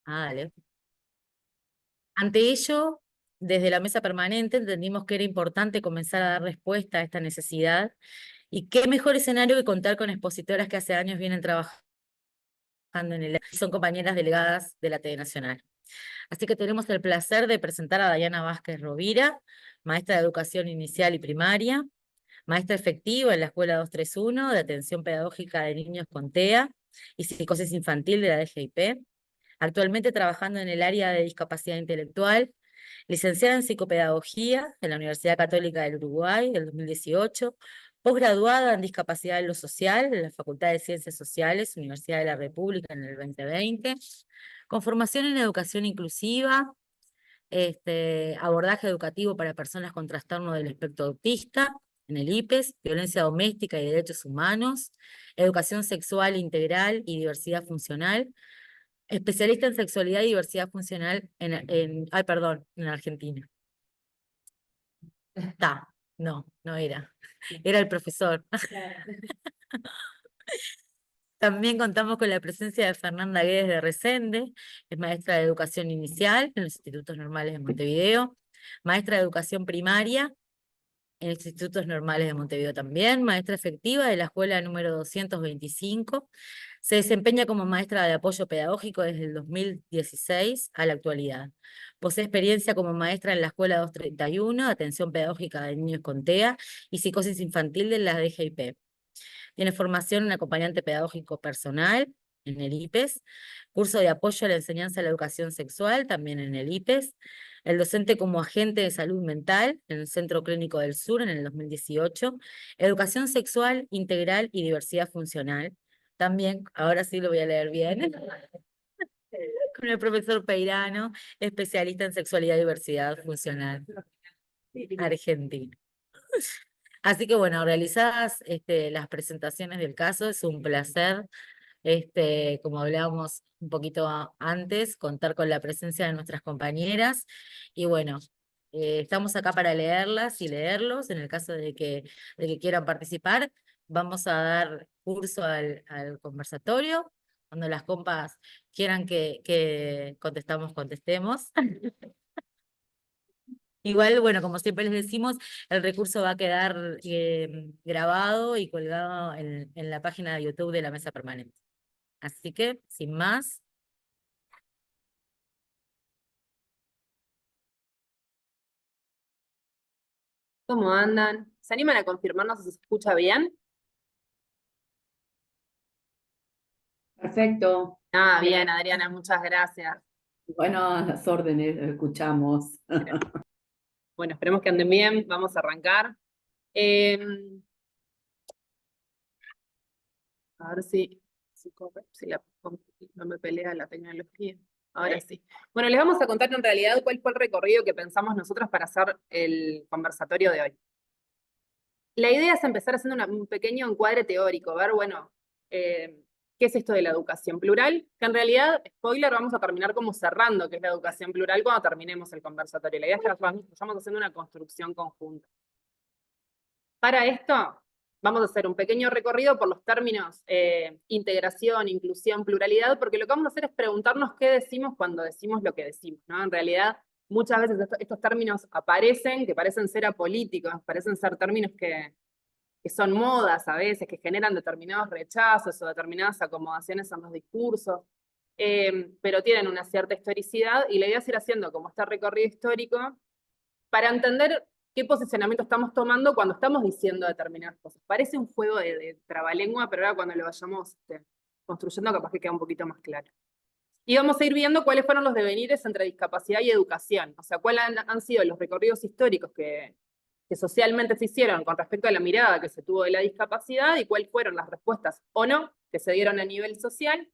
Dale. Ante ello, desde la mesa permanente entendimos que era importante comenzar a dar respuesta a esta necesidad y qué mejor escenario que contar con expositoras que hace años vienen trabajando en el y son compañeras delegadas de la TD Nacional. Así que tenemos el placer de presentar a Dayana Vázquez Rovira, maestra de Educación Inicial y Primaria, maestra efectiva en la Escuela 231 de Atención Pedagógica de Niños con TEA y Psicosis Infantil de la DGIP, actualmente trabajando en el área de discapacidad intelectual, licenciada en Psicopedagogía en la Universidad Católica del Uruguay del 2018, posgraduada en Discapacidad en lo Social en la Facultad de Ciencias Sociales, Universidad de la República en el 2020, con formación en Educación Inclusiva, abordaje educativo para personas con trastorno del espectro autista, en el IPES, violencia doméstica y derechos humanos, educación sexual integral y diversidad funcional, especialista en sexualidad y diversidad funcional en Argentina. No era. Era el profesor. También contamos con la presencia de Fernanda Guedes de Resende, es maestra de educación inicial en los Institutos Normales de Montevideo, maestra de educación primaria en los Institutos Normales de Montevideo también, maestra efectiva de la escuela número 225, se desempeña como maestra de apoyo pedagógico desde el 2016 a la actualidad. Posee experiencia como maestra en la escuela 231, atención pedagógica de niños con TEA y psicosis infantil de la DGIP. Tiene formación en acompañante pedagógico personal en el IPES, curso de apoyo a la enseñanza de la educación sexual también en el IPES, el docente como agente de salud mental en el Centro Clínico del Sur en el 2018, educación sexual integral y diversidad funcional, también, ahora sí lo voy a leer bien, con el profesor Peirano, especialista en sexualidad y diversidad funcional, argentino. Así que bueno, realizadas las presentaciones del caso, es un placer, como hablábamos un poquito antes, contar con la presencia de nuestras compañeras. Y bueno, estamos acá para leerlas y leerlos. En el caso de que quieran participar, vamos a dar curso al conversatorio. Cuando las compas quieran que contestemos. Igual, bueno, como siempre les decimos, el recurso va a quedar grabado y colgado en la página de YouTube de la Mesa Permanente. Así que, sin más, ¿Cómo andan? ¿Se animan a confirmarnos si se escucha bien? Perfecto. Bien, Adriana, muchas gracias. Bueno, a las órdenes, escuchamos. Bueno, esperemos que anden bien. Vamos a arrancar. Eh, a ver si no me pelea la tecnología. Ahora sí. Bueno, les vamos a contar en realidad cuál fue el recorrido que pensamos nosotros para hacer el conversatorio de hoy. La idea es empezar haciendo un pequeño encuadre teórico, ver, bueno, qué es esto de la educación plural, que en realidad, spoiler, vamos a terminar como cerrando qué es la educación plural cuando terminemos el conversatorio. La idea es que vayamos haciendo una construcción conjunta. Para esto, vamos a hacer un pequeño recorrido por los términos integración, inclusión, pluralidad, porque lo que vamos a hacer es preguntarnos qué decimos cuando decimos lo que decimos, ¿no? En realidad, muchas veces estos términos aparecen, que parecen ser apolíticos, parecen ser términos que son modas a veces, que generan determinados rechazos o determinadas acomodaciones en los discursos, pero tienen una cierta historicidad, y la idea es ir haciendo como este recorrido histórico para entender qué posicionamiento estamos tomando cuando estamos diciendo determinadas cosas. Parece un juego de trabalengua, pero ahora cuando lo vayamos construyendo capaz que queda un poquito más claro. Y vamos a ir viendo cuáles fueron los devenires entre discapacidad y educación, o sea, cuáles han sido los recorridos históricos que socialmente se hicieron con respecto a la mirada que se tuvo de la discapacidad y cuáles fueron las respuestas o no que se dieron a nivel social.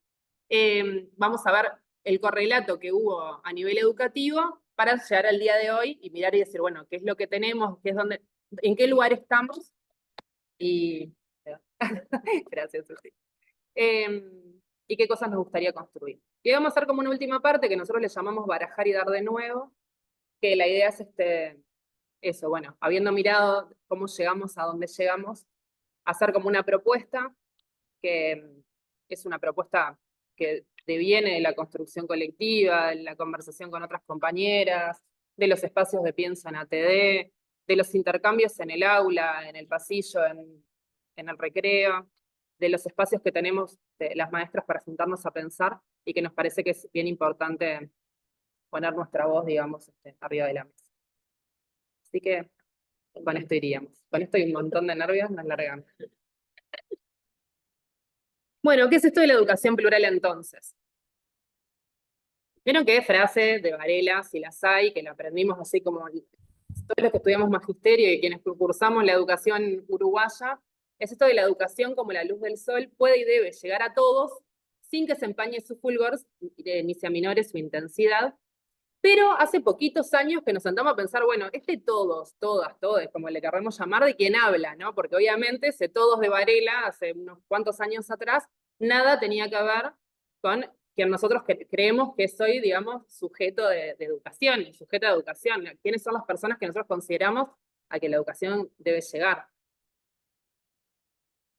Vamos a ver el correlato que hubo a nivel educativo para llegar al día de hoy y mirar y decir, bueno, qué es lo que tenemos, en qué lugar estamos y... Gracias, Susi. Y qué cosas nos gustaría construir. Y vamos a hacer como una última parte que nosotros le llamamos barajar y dar de nuevo, que la idea es eso, bueno, habiendo mirado cómo llegamos a donde llegamos, hacer como una propuesta, que es una propuesta que deviene de la construcción colectiva, de la conversación con otras compañeras, de los espacios de pienso en ATD, de los intercambios en el aula, en el pasillo, en el recreo, de los espacios que tenemos las maestras para juntarnos a pensar y que nos parece que es bien importante poner nuestra voz, digamos, arriba de la mesa. Así que con esto iríamos. Con esto hay un montón de nervios, nos largamos. Bueno, ¿qué es esto de la educación plural entonces? Vieron que frase de Varela, si las hay, que la aprendimos así como todos los que estudiamos magisterio y quienes cursamos la educación uruguaya, es esto de la educación como la luz del sol puede y debe llegar a todos sin que se empañe su fulgor ni se aminore su intensidad. Pero hace poquitos años que nos sentamos a pensar, bueno, todos, todas, todes, como le queremos llamar, de quién habla, ¿no? Porque obviamente ese todos de Varela, hace unos cuantos años atrás, nada tenía que ver con quien nosotros creemos que soy, digamos, sujeto de educación, sujeto de educación. ¿Quiénes son las personas que nosotros consideramos a que la educación debe llegar?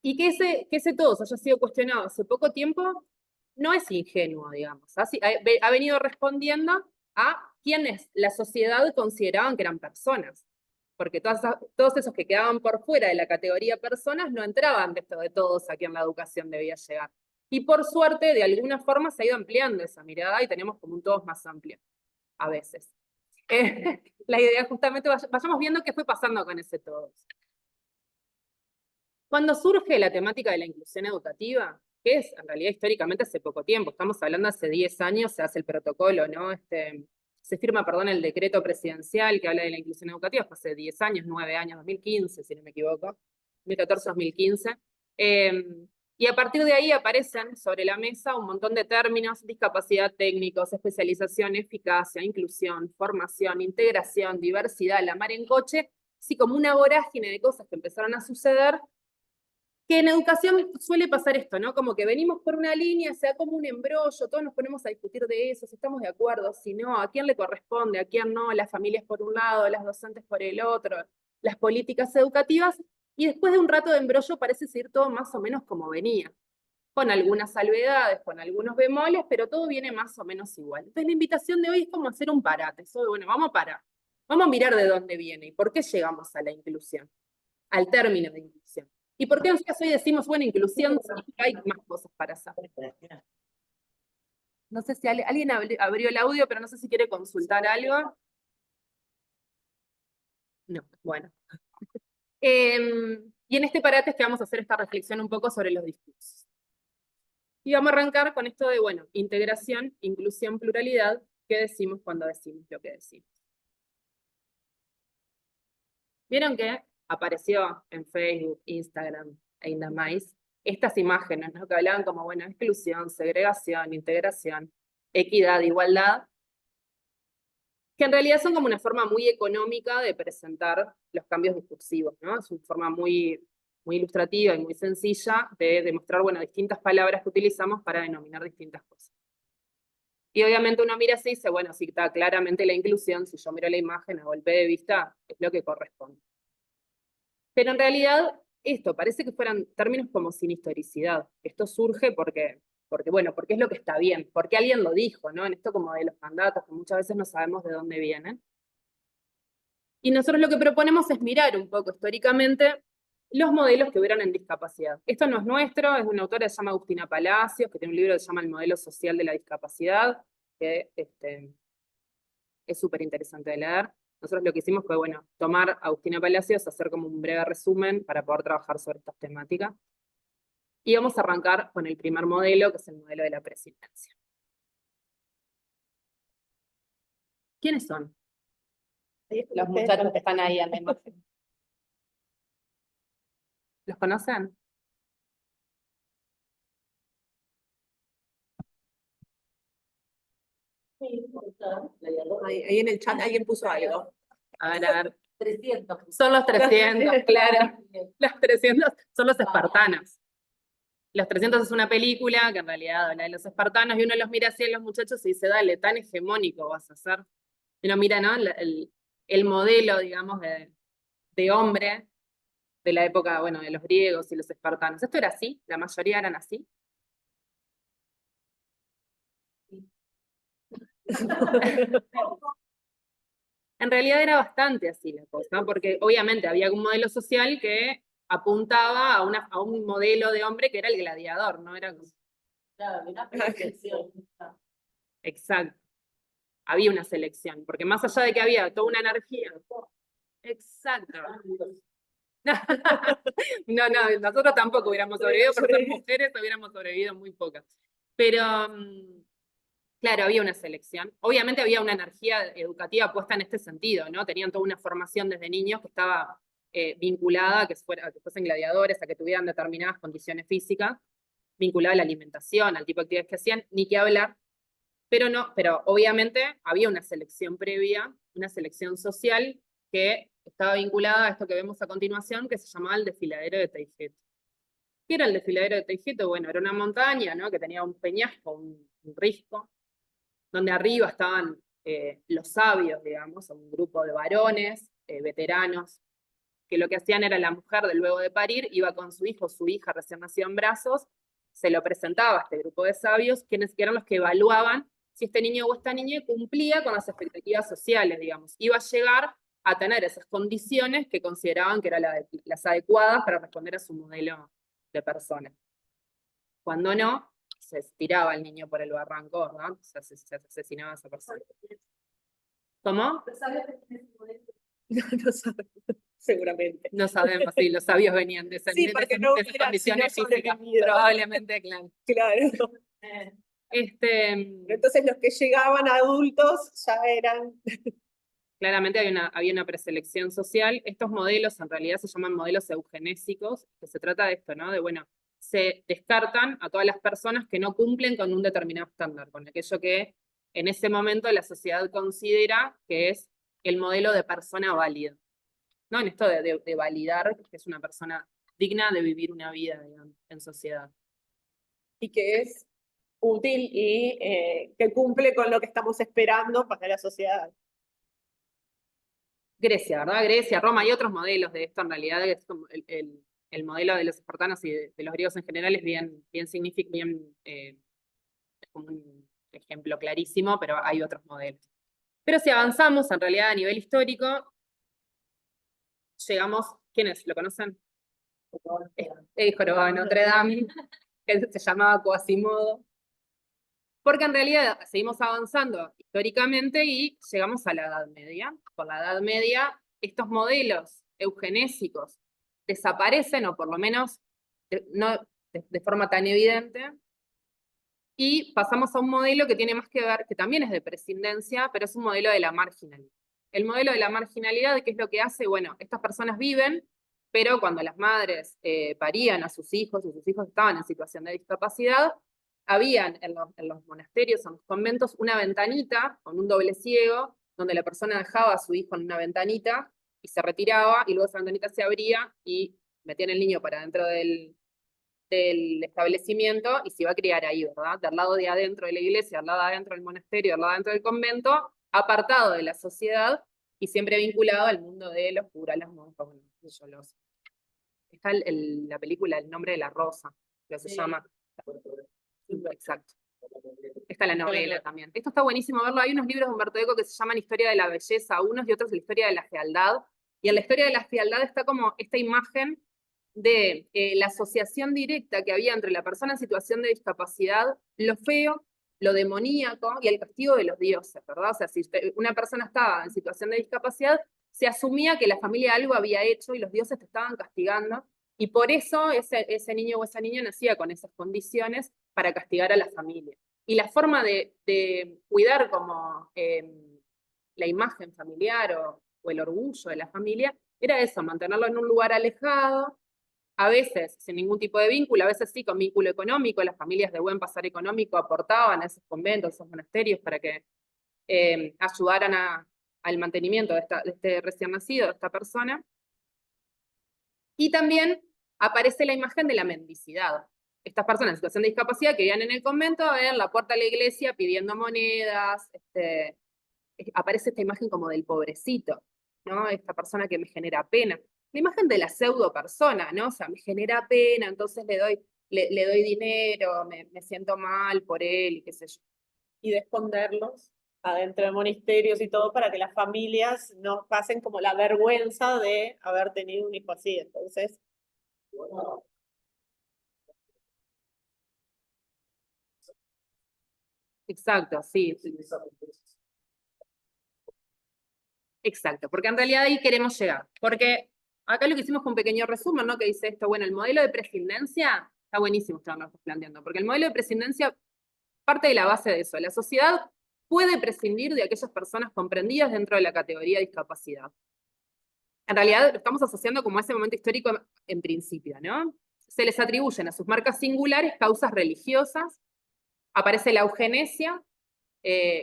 Y que ese todos haya sido cuestionado hace poco tiempo, no es ingenuo, digamos. Ha venido respondiendo a quienes la sociedad consideraban que eran personas. Porque todos esos que quedaban por fuera de la categoría personas no entraban de esto de todos a quien la educación debía llegar. Y por suerte, de alguna forma se ha ido ampliando esa mirada y tenemos como un todos más amplio, a veces. La idea justamente, vayamos viendo qué fue pasando con ese todos. Cuando surge la temática de la inclusión educativa, que es en realidad históricamente hace poco tiempo, estamos hablando hace 10 años, se hace el protocolo, ¿no? Se firma, perdón, el decreto presidencial que habla de la inclusión educativa, fue hace 10 años, 9 años, 2015, si no me equivoco, 2014-2015. Y a partir de ahí aparecen sobre la mesa un montón de términos: discapacidad, técnicos, especialización, eficacia, inclusión, formación, integración, diversidad, la mar en coche, así como una vorágine de cosas que empezaron a suceder. Que en educación suele pasar esto, ¿no? Como que venimos por una línea, se da como un embrollo, todos nos ponemos a discutir de eso, si estamos de acuerdo, si no, a quién le corresponde, a quién no, las familias por un lado, las docentes por el otro, las políticas educativas, y después de un rato de embrollo parece seguir todo más o menos como venía, con algunas salvedades, con algunos bemoles, pero todo viene más o menos igual. Entonces la invitación de hoy es como hacer un parate, bueno, vamos a parar, vamos a mirar de dónde viene y por qué llegamos a la inclusión, al término de inclusión. ¿Y por qué nosotros hoy decimos, bueno, inclusión, sí, hay más cosas para hacer? No sé si alguien abrió el audio, pero no sé si quiere consultar algo. No, bueno. Y en este parate es que vamos a hacer esta reflexión un poco sobre los discursos. Y vamos a arrancar con esto de, bueno, integración, inclusión, pluralidad. ¿Qué decimos cuando decimos lo que decimos? Vieron que apareció en Facebook, Instagram e Indamais estas imágenes, ¿no? Que hablaban como, bueno, exclusión, segregación, integración, equidad, igualdad, que en realidad son como una forma muy económica de presentar los cambios discursivos, ¿no? Es una forma muy, muy ilustrativa y muy sencilla de demostrar, bueno, distintas palabras que utilizamos para denominar distintas cosas. Y obviamente uno mira así y dice, bueno, si está claramente la inclusión, si yo miro la imagen a golpe de vista, es lo que corresponde. Pero en realidad, esto parece que fueran términos como sin historicidad. Esto surge porque es lo que está bien, porque alguien lo dijo, ¿no? En esto como de los mandatos, que muchas veces no sabemos de dónde vienen. Y nosotros lo que proponemos es mirar un poco históricamente los modelos que hubieran en discapacidad. Esto no es nuestro, es de una autora que se llama Agustina Palacios, que tiene un libro que se llama El modelo social de la discapacidad, que es súper interesante de leer. Nosotros lo que hicimos fue, bueno, tomar a Agustina Palacios, hacer como un breve resumen para poder trabajar sobre estas temáticas. Y vamos a arrancar con el primer modelo, que es el modelo de la presidencia. ¿Quiénes son? Los muchachos que están ahí en la imagen. ¿Los conocen? Ahí en el chat alguien puso algo. A ver. 300. Son los 300, claro. Los 300 son los espartanos. Los 300 es una película que en realidad habla de los espartanos y uno los mira así a los muchachos y dice, dale, tan hegemónico vas a ser. Y uno mira, ¿no? El modelo, digamos, de hombre de la época, bueno, de los griegos y los espartanos. ¿Esto era así? ¿La mayoría eran así? En realidad era bastante así la cosa, porque obviamente había un modelo social que apuntaba a un modelo de hombre que era el gladiador, ¿no? Era como... Claro, una percepción. Exacto. Había una selección, porque más allá de que había toda una energía. Exacto. No, nosotros tampoco hubiéramos sobrevivido, por ser mujeres hubiéramos sobrevivido muy pocas. Pero, claro, había una selección. Obviamente había una energía educativa puesta en este sentido, ¿no? Tenían toda una formación desde niños que estaba vinculada a que fuesen gladiadores, a que tuvieran determinadas condiciones físicas, vinculada a la alimentación, al tipo de actividades que hacían, ni que hablar. Pero obviamente había una selección previa, una selección social que estaba vinculada a esto que vemos a continuación, que se llamaba el desfiladero de Teijeto. ¿Qué era el desfiladero de Teijeto? Bueno, era una montaña, ¿no? Que tenía un peñasco, un risco, donde arriba estaban los sabios, digamos, un grupo de varones, veteranos, que lo que hacían era la mujer de luego de parir, iba con su hijo, su hija recién nacida en brazos, se lo presentaba a este grupo de sabios, quienes eran los que evaluaban si este niño o esta niña cumplía con las expectativas sociales, digamos. Iba a llegar a tener esas condiciones que consideraban que eran las adecuadas para responder a su modelo de persona. Cuando no, se tiraba el niño por el barranco, ¿verdad? Se asesinaba a esa persona. ¿Cómo? No sabemos, seguramente. No sabemos si los sabios venían de esas, Sí, porque no esas hubieran condiciones sido físicas. sobrevividos. Probablemente, claro. Claro. Entonces los que llegaban adultos ya eran... Claramente había una preselección social. Estos modelos en realidad se llaman modelos eugenésicos, que se trata de esto, ¿no? De, bueno, se descartan a todas las personas que no cumplen con un determinado estándar, con aquello que en ese momento la sociedad considera que es el modelo de persona válida. ¿No? En esto de validar que es una persona digna de vivir una vida, digamos, en sociedad. Y que es útil y que cumple con lo que estamos esperando para la sociedad. Grecia, ¿verdad? Grecia, Roma, hay otros modelos de esto en realidad, es como el modelo de los espartanos y de los griegos en general es bien como un ejemplo clarísimo, pero hay otros modelos. Pero si avanzamos en realidad a nivel histórico, llegamos, ¿quiénes lo conocen? El jorobado de Notre Dame, que se llamaba Quasimodo. Porque en realidad seguimos avanzando históricamente y llegamos a la Edad Media. Por la Edad Media, estos modelos eugenésicos desaparecen, o por lo menos no de forma tan evidente, y pasamos a un modelo que tiene más que ver, que también es de prescindencia, pero es un modelo de la marginalidad. El modelo de la marginalidad, ¿qué es lo que hace? Bueno, estas personas viven, pero cuando las madres parían a sus hijos, y sus hijos estaban en situación de discapacidad, habían en los monasterios, en los conventos, una ventanita con un doble ciego, donde la persona dejaba a su hijo en una ventanita y se retiraba, y luego esa ventanita se abría y metían el niño para dentro del establecimiento y se iba a criar ahí, ¿verdad? Del lado de adentro de la iglesia, al lado de adentro del monasterio, al lado de adentro del convento, apartado de la sociedad y siempre vinculado al mundo de los curas, las monjas, bueno, Está la película El nombre de la rosa, que se llama... Exacto. Está la novela también. Esto está buenísimo verlo. Hay unos libros de Humberto Eco que se llaman Historia de la Belleza, unos y otros de la Historia de la Fealdad. Y en la Historia de la Fealdad está como esta imagen de la asociación directa que había entre la persona en situación de discapacidad, lo feo, lo demoníaco y el castigo de los dioses, ¿verdad? O sea, si una persona estaba en situación de discapacidad, se asumía que la familia algo había hecho y los dioses te estaban castigando, y por eso ese niño o esa niña nacía con esas condiciones para castigar a la familia. Y la forma de cuidar como la imagen familiar o el orgullo de la familia era eso, mantenerlo en un lugar alejado, a veces sin ningún tipo de vínculo, a veces sí con vínculo económico. Las familias de buen pasar económico aportaban a esos conventos, a esos monasterios, para que ayudaran al mantenimiento de este recién nacido, de esta persona. Y también aparece la imagen de la mendicidad. Estas personas en situación de discapacidad que vivían en el convento, a ver la puerta de la iglesia pidiendo monedas, aparece esta imagen como del pobrecito, ¿no? Esta persona que me genera pena. La imagen de la pseudo persona, ¿no? O sea, me genera pena, entonces le doy dinero, me siento mal por él, y qué sé yo. Y de esconderlos adentro de monasterios y todo para que las familias no pasen como la vergüenza de haber tenido un hijo así. Entonces, Exacto, sí. Exacto, porque en realidad ahí queremos llegar. Porque acá lo que hicimos fue un pequeño resumen, ¿no? Que dice esto, bueno, el modelo de prescindencia, está buenísimo esto que nos estás planteando, porque el modelo de prescindencia parte de la base de eso. La sociedad puede prescindir de aquellas personas comprendidas dentro de la categoría de discapacidad. En realidad lo estamos asociando como a ese momento histórico en principio, ¿no? Se les atribuyen a sus marcas singulares causas religiosas, aparece la eugenesia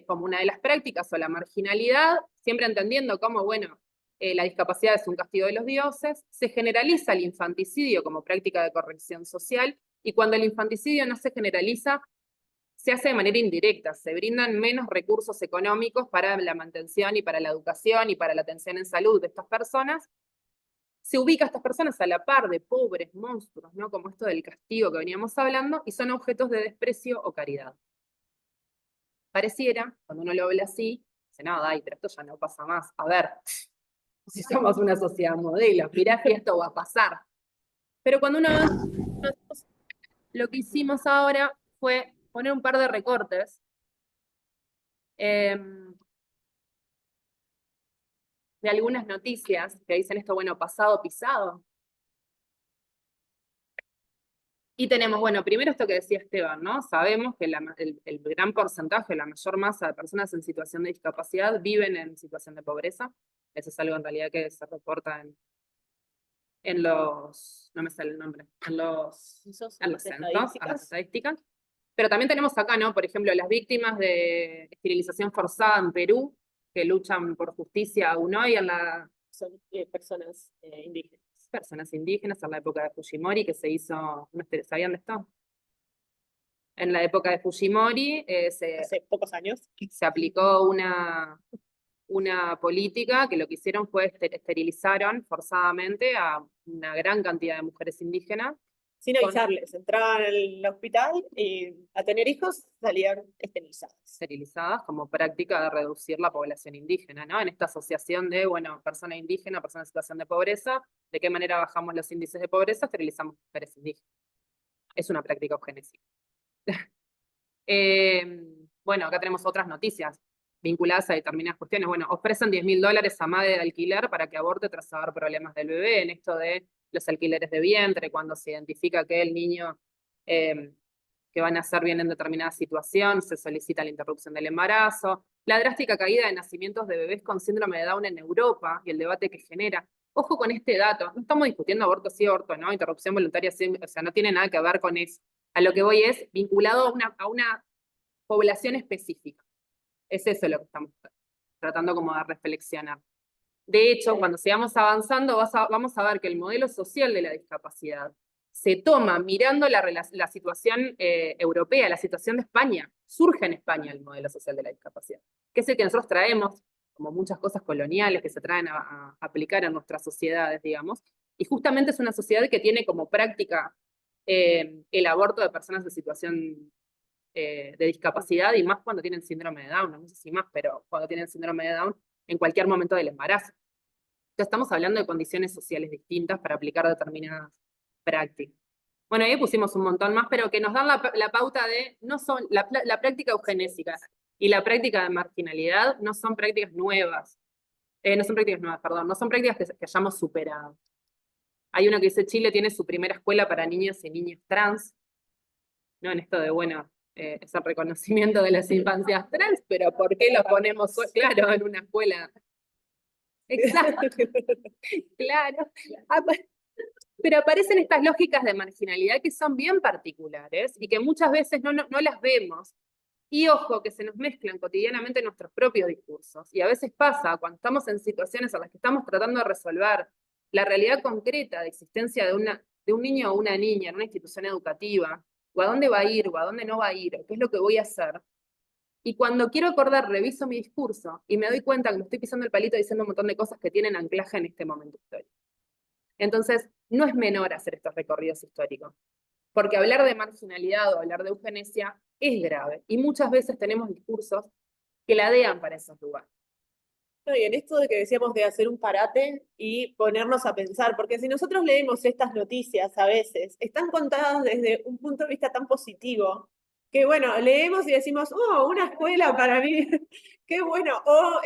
como una de las prácticas o la marginalidad, siempre entendiendo cómo, bueno, la discapacidad es un castigo de los dioses, se generaliza el infanticidio como práctica de corrección social, y cuando el infanticidio no se generaliza, se hace de manera indirecta, se brindan menos recursos económicos para la mantención y para la educación y para la atención en salud de estas personas. Se ubica a estas personas a la par de pobres monstruos, ¿no? Como esto del castigo que veníamos hablando, y son objetos de desprecio o caridad. Pareciera, cuando uno lo ve así, dice, no, Dai, pero esto ya no pasa más. A ver, si somos una sociedad modelo, mirá que esto va a pasar. Pero cuando uno ve, lo que hicimos ahora fue poner un par de recortes de algunas noticias que dicen esto, bueno, pasado, pisado. Y tenemos, bueno, primero esto que decía Esteban, ¿no? Sabemos que el gran porcentaje, la mayor masa de personas en situación de discapacidad viven en situación de pobreza. Eso es algo en realidad que se reporta en los, no me sale el nombre, en los censos, a las estadísticas. Pero también tenemos acá, ¿no? Por ejemplo, las víctimas de esterilización forzada en Perú, que luchan por justicia aún hoy son personas indígenas. Personas indígenas en la época de Fujimori, que se hizo, ¿sabían de esto? En la época de Fujimori hace pocos años se aplicó una política que lo que hicieron fue esterilizaron forzadamente a una gran cantidad de mujeres indígenas. Sin avisarles, entraban al hospital y a tener hijos salían esterilizadas. Esterilizadas como práctica de reducir la población indígena, ¿no? En esta asociación de, bueno, persona indígena, persona en situación de pobreza, ¿de qué manera bajamos los índices de pobreza? Esterilizamos mujeres indígenas. Es una práctica eugenésica. Bueno, acá tenemos otras noticias vinculadas a determinadas cuestiones. Bueno, ofrecen $10.000 a madre de alquiler para que aborte tras haber problemas del bebé, en esto de los alquileres de vientre, cuando se identifica que el niño que va a nacer viene en determinada situación, se solicita la interrupción del embarazo, la drástica caída de nacimientos de bebés con síndrome de Down en Europa y el debate que genera. Ojo con este dato, no estamos discutiendo aborto sí, aborto no, interrupción voluntaria sí, o sea, no tiene nada que ver con eso. A lo que voy es vinculado a una población específica. Es eso lo que estamos tratando como de reflexionar. De hecho, cuando sigamos avanzando, vamos a ver que el modelo social de la discapacidad se toma mirando la situación europea, la situación de España. Surge en España el modelo social de la discapacidad, que es el que nosotros traemos, como muchas cosas coloniales que se traen a aplicar en nuestras sociedades, digamos, y justamente es una sociedad que tiene como práctica el aborto de personas en situación de discapacidad, y más cuando tienen síndrome de Down, no sé si más, pero cuando tienen síndrome de Down, en cualquier momento del embarazo. Entonces estamos hablando de condiciones sociales distintas para aplicar determinadas prácticas. Bueno, ahí pusimos un montón más, pero que nos dan la pauta de, no son, la práctica eugenésica y la práctica de marginalidad no son prácticas nuevas. No son prácticas nuevas, perdón, no son prácticas que hayamos superado. Hay uno que dice, Chile tiene su primera escuela para niños y niñas trans, ¿no? En esto de, bueno, es el reconocimiento de las infancias trans, pero ¿por qué lo ponemos, claro, en una escuela? Exacto, claro. Pero aparecen estas lógicas de marginalidad que son bien particulares y que muchas veces no las vemos. Y ojo, que se nos mezclan cotidianamente en nuestros propios discursos. Y a veces pasa, cuando estamos en situaciones en las que estamos tratando de resolver la realidad concreta de existencia de un niño o una niña en una institución educativa, o a dónde va a ir, o a dónde no va a ir, o qué es lo que voy a hacer. Y cuando quiero acordar, reviso mi discurso y me doy cuenta que me estoy pisando el palito diciendo un montón de cosas que tienen anclaje en este momento histórico. Entonces, no es menor hacer estos recorridos históricos, porque hablar de marginalidad o hablar de eugenesia es grave. Y muchas veces tenemos discursos que ladean para esos lugares. No, y en esto de que decíamos de hacer un parate y ponernos a pensar, porque si nosotros leemos estas noticias a veces, están contadas desde un punto de vista tan positivo, que bueno, leemos y decimos, oh, una escuela para mí, qué bueno, o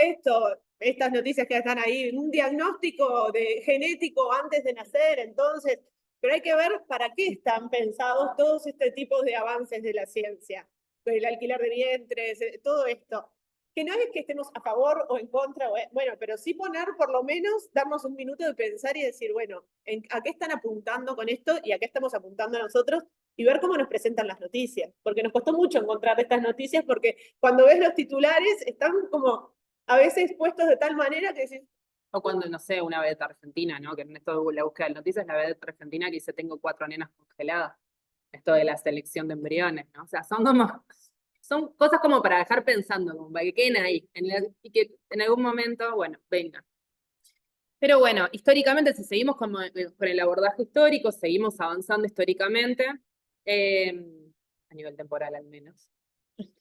estas noticias que están ahí, un diagnóstico de genético antes de nacer, entonces, pero hay que ver para qué están pensados todos este tipo de avances de la ciencia, el alquiler de vientres, todo esto que no es que estemos a favor o en contra, bueno, pero sí poner por lo menos, darnos un minuto de pensar y decir, bueno, ¿a qué están apuntando con esto y a qué estamos apuntando nosotros? Y ver cómo nos presentan las noticias, porque nos costó mucho encontrar estas noticias, porque cuando ves los titulares están como a veces puestos de tal manera que decís, O cuando, no sé, una vedette argentina, ¿no? Que en esto de la búsqueda de noticias, la vedette argentina que dice, tengo 4 nenas congeladas. Esto de la selección de embriones, ¿no? O sea, son cosas como para dejar pensando, como para que queden ahí, y que en algún momento, bueno, vengan. Pero bueno, históricamente, si seguimos con el abordaje histórico, seguimos avanzando históricamente, a nivel temporal al menos,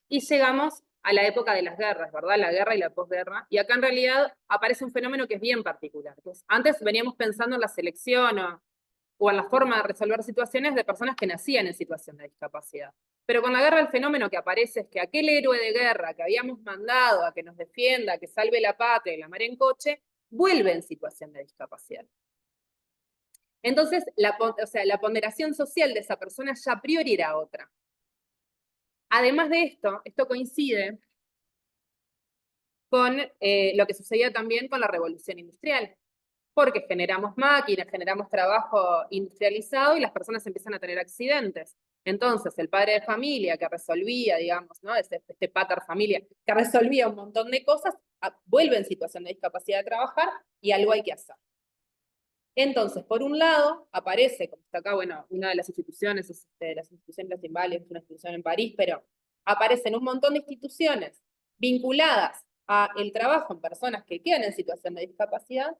y llegamos a la época de las guerras, ¿verdad? La guerra y la posguerra, y acá en realidad aparece un fenómeno que es bien particular. Antes veníamos pensando en la selección o en la forma de resolver situaciones de personas que nacían en situación de discapacidad. Pero con la guerra el fenómeno que aparece es que aquel héroe de guerra que habíamos mandado a que nos defienda, que salve la patria y la mar en coche, vuelve en situación de discapacidad. Entonces, la ponderación social de esa persona ya a priori era otra. Además de esto coincide con lo que sucedía también con la revolución industrial, porque generamos máquinas, generamos trabajo industrializado y las personas empiezan a tener accidentes. Entonces, el padre de familia que resolvía, digamos, ¿no? Este pater familia, que resolvía un montón de cosas, vuelve en situación de discapacidad de trabajar y algo hay que hacer. Entonces, por un lado, aparece, como está acá, bueno, una de las instituciones, es las instituciones de Invalios, es una institución en París, pero aparecen un montón de instituciones vinculadas al trabajo en personas que quedan en situación de discapacidad,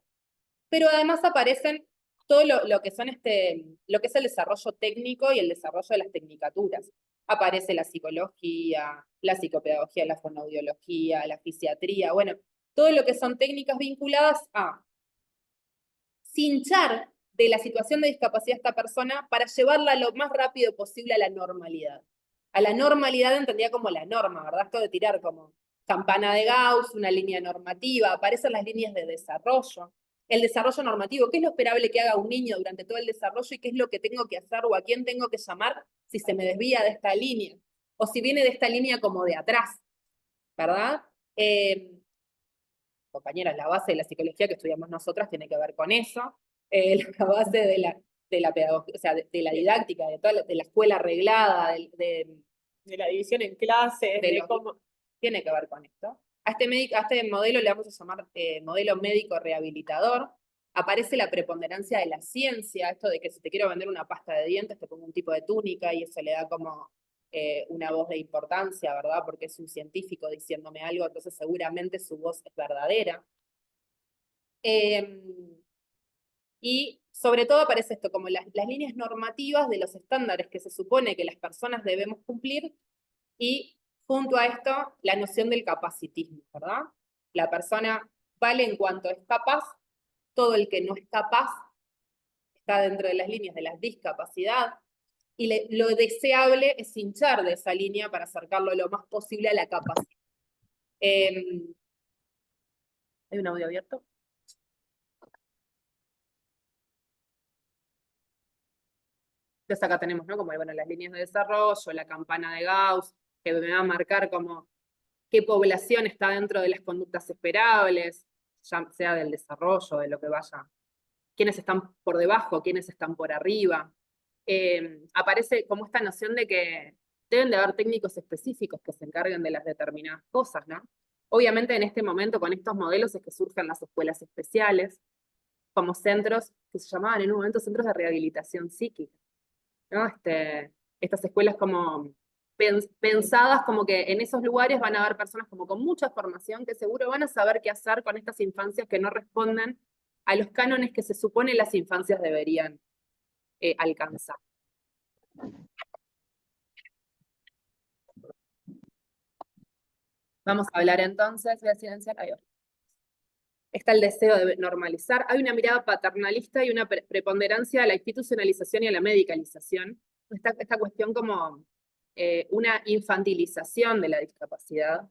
pero además aparecen todo lo que son lo que es el desarrollo técnico y el desarrollo de las tecnicaturas. Aparece la psicología, la psicopedagogía, la fonoaudiología, la fisiatría, bueno, todo lo que son técnicas vinculadas a cinchar de la situación de discapacidad a esta persona para llevarla lo más rápido posible a la normalidad. A la normalidad entendía como la norma, ¿verdad? Esto de tirar como campana de Gauss, una línea normativa, aparecen las líneas de desarrollo. El desarrollo normativo, ¿qué es lo esperable que haga un niño durante todo el desarrollo y qué es lo que tengo que hacer o a quién tengo que llamar si se me desvía de esta línea? O si viene de esta línea como de atrás, ¿verdad? Compañeras, la base de la psicología que estudiamos nosotras tiene que ver con eso. La base de la pedagogía, o sea, de la didáctica, de la escuela arreglada, de de la división en clases, de cómo... tiene que ver con esto. A este modelo le vamos a llamar modelo médico rehabilitador. Aparece la preponderancia de la ciencia, esto de que si te quiero vender una pasta de dientes, te pongo un tipo de túnica y eso le da como una voz de importancia, ¿verdad? Porque es un científico diciéndome algo, entonces seguramente su voz es verdadera. Y sobre todo aparece esto, como las líneas normativas de los estándares que se supone que las personas debemos cumplir, y junto a esto, la noción del capacitismo, ¿verdad? La persona vale en cuanto es capaz, todo el que no es capaz está dentro de las líneas de la discapacidad, y lo deseable es hinchar de esa línea para acercarlo lo más posible a la capacidad. ¿Hay un audio abierto? Entonces acá tenemos, ¿no? Como, bueno, las líneas de desarrollo, la campana de Gauss, que me va a marcar como qué población está dentro de las conductas esperables, ya sea del desarrollo, de lo que vaya, quiénes están por debajo, quiénes están por arriba. Aparece como esta noción de que deben de haber técnicos específicos que se encarguen de las determinadas cosas, ¿no? Obviamente en este momento con estos modelos es que surgen las escuelas especiales, como centros que se llamaban en un momento centros de rehabilitación psíquica, ¿no? Estas escuelas como pensadas como que en esos lugares van a haber personas como con mucha formación que seguro van a saber qué hacer con estas infancias que no responden a los cánones que se supone las infancias deberían alcanzar. Vamos a hablar entonces, voy a silenciar, ahí va. Está el deseo de normalizar. Hay una mirada paternalista y una preponderancia a la institucionalización y a la medicalización. Esta cuestión como una infantilización de la discapacidad,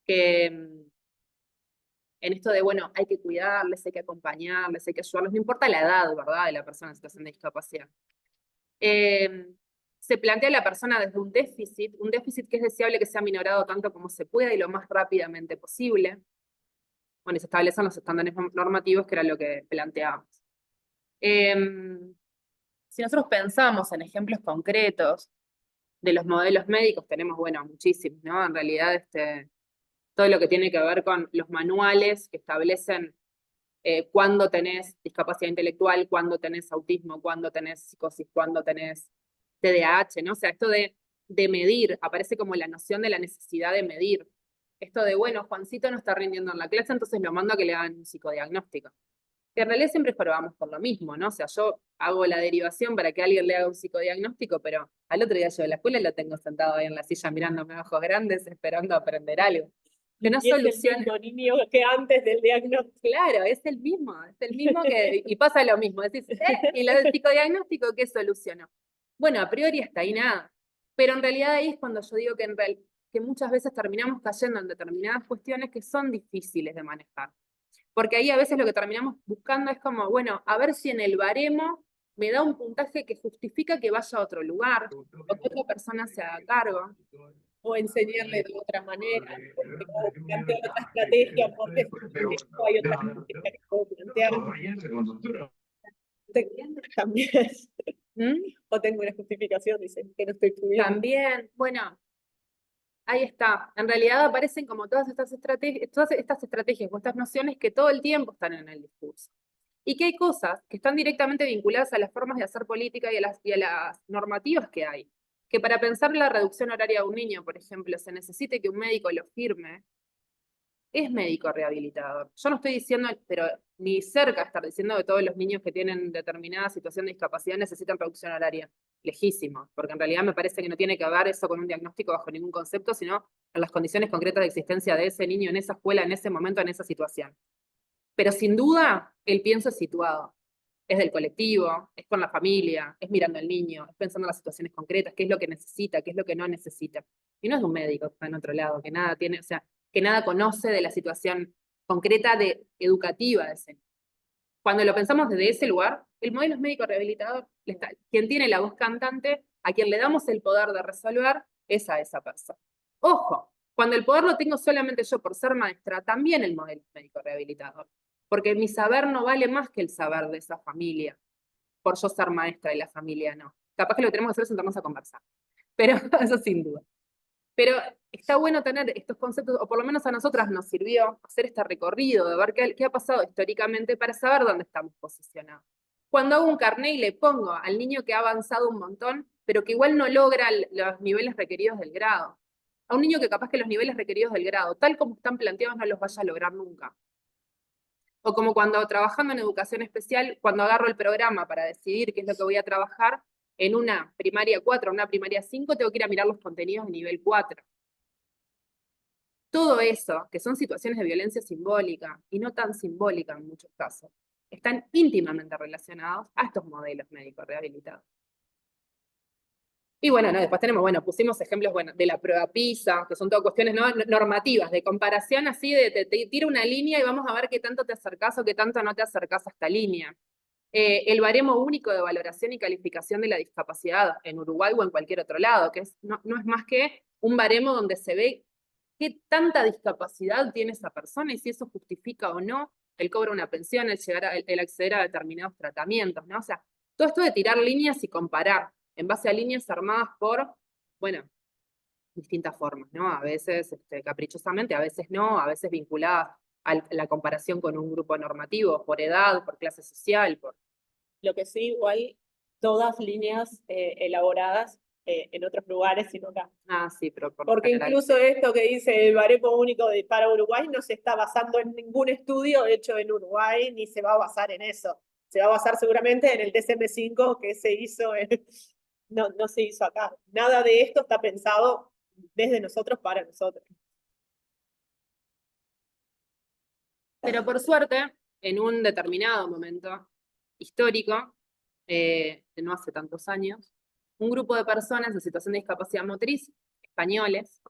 que en esto de, bueno, hay que cuidarles, hay que acompañarles, hay que ayudarlos, no importa la edad, ¿verdad?, de la persona en situación de discapacidad. Se plantea a la persona desde un déficit que es deseable que sea minorado tanto como se pueda y lo más rápidamente posible. Bueno, y se establecen los estándares normativos, que era lo que planteábamos. Si nosotros pensamos en ejemplos concretos de los modelos médicos, tenemos, bueno, muchísimos, ¿no? En realidad, todo lo que tiene que ver con los manuales que establecen cuándo tenés discapacidad intelectual, cuándo tenés autismo, cuándo tenés psicosis, cuándo tenés TDAH, ¿no? O sea, esto de medir, aparece como la noción de la necesidad de medir. Esto de, bueno, Juancito no está rindiendo en la clase, entonces lo mando a que le hagan un psicodiagnóstico. Que en realidad siempre probamos por lo mismo, ¿no? O sea, yo hago la derivación para que alguien le haga un psicodiagnóstico, pero al otro día yo de la escuela lo tengo sentado ahí en la silla mirándome a ojos grandes, esperando aprender algo. Que no Y es el soluciona. mismo niño que antes del diagnóstico. Claro, es el mismo que, y pasa lo mismo. Decís, ¿y lo del psicodiagnóstico qué solucionó? Bueno, a priori hasta ahí nada. Pero en realidad ahí es cuando yo digo que muchas veces terminamos cayendo en determinadas cuestiones que son difíciles de manejar. Porque ahí a veces lo que terminamos buscando es como, bueno, a ver si en el baremo me da un puntaje que justifica que vaya a otro lugar, o que otra persona se haga cargo. O enseñarle de otra manera, o plantear otra estrategia, porque hay otra estrategia que puedo plantear. También. ¿Mm? O tengo una justificación, dicen que no estoy estudiando. También, bueno, ahí está. En realidad aparecen como todas estas estrategias o estas nociones que todo el tiempo están en el discurso. Y que hay cosas que están directamente vinculadas a las formas de hacer política y a las normativas que hay. Que para pensar la reducción horaria de un niño, por ejemplo, se necesite que un médico lo firme, es médico rehabilitador. Yo no estoy diciendo, pero ni cerca de estar diciendo que todos los niños que tienen determinada situación de discapacidad necesitan reducción horaria. Lejísimo, porque en realidad me parece que no tiene que ver eso con un diagnóstico bajo ningún concepto, sino en las condiciones concretas de existencia de ese niño en esa escuela, en ese momento, en esa situación. Pero sin duda, el pienso es situado. Es del colectivo, es con la familia, es mirando al niño, es pensando en las situaciones concretas, qué es lo que necesita, qué es lo que no necesita. Y no es de un médico que está en otro lado, que nada tiene, o sea, que nada conoce de la situación concreta educativa de ese niño. Cuando lo pensamos desde ese lugar, el modelo es médico rehabilitador. Quien tiene la voz cantante, a quien le damos el poder de resolver, es a esa persona. Ojo, cuando el poder lo tengo solamente yo por ser maestra, también el modelo es médico rehabilitador. Porque mi saber no vale más que el saber de esa familia, por yo ser maestra y la familia no. Capaz que lo que tenemos que hacer es sentarnos a conversar. Pero eso sin duda. Pero está bueno tener estos conceptos, o por lo menos a nosotras nos sirvió hacer este recorrido, de ver qué ha pasado históricamente para saber dónde estamos posicionados. Cuando hago un carné y le pongo al niño que ha avanzado un montón, pero que igual no logra los niveles requeridos del grado. A un niño que capaz que los niveles requeridos del grado, tal como están planteados, no los vaya a lograr nunca. O como cuando trabajando en educación especial, cuando agarro el programa para decidir qué es lo que voy a trabajar, en una primaria 4 o una primaria 5, tengo que ir a mirar los contenidos de nivel 4. Todo eso, que son situaciones de violencia simbólica, y no tan simbólica en muchos casos, están íntimamente relacionados a estos modelos médicos rehabilitados. Y bueno, después tenemos, pusimos ejemplos de la prueba PISA, que son todas cuestiones normativas, de comparación así, te tira una línea y vamos a ver qué tanto te acercás o qué tanto no te acercás a esta línea. El baremo único de valoración y calificación de la discapacidad en Uruguay o en cualquier otro lado, que no es más que un baremo donde se ve qué tanta discapacidad tiene esa persona y si eso justifica o no el cobro de una pensión, el acceder a determinados tratamientos, ¿no? O sea, todo esto de tirar líneas y comparar en base a líneas armadas por, distintas formas, ¿no? A veces caprichosamente, a veces no, a veces vinculadas a la comparación con un grupo normativo, por edad, por clase social, por... Lo que sí, igual, todas líneas elaboradas en otros lugares, sino acá. Ah, sí, pero porque incluso esto que dice el baremo único para Uruguay no se está basando en ningún estudio hecho en Uruguay, ni se va a basar en eso. Se va a basar seguramente en el DSM-5 que se hizo, no se hizo acá. Nada de esto está pensado desde nosotros para nosotros. Pero por suerte, en un determinado momento histórico, no hace tantos años, un grupo de personas en situación de discapacidad motriz, españoles,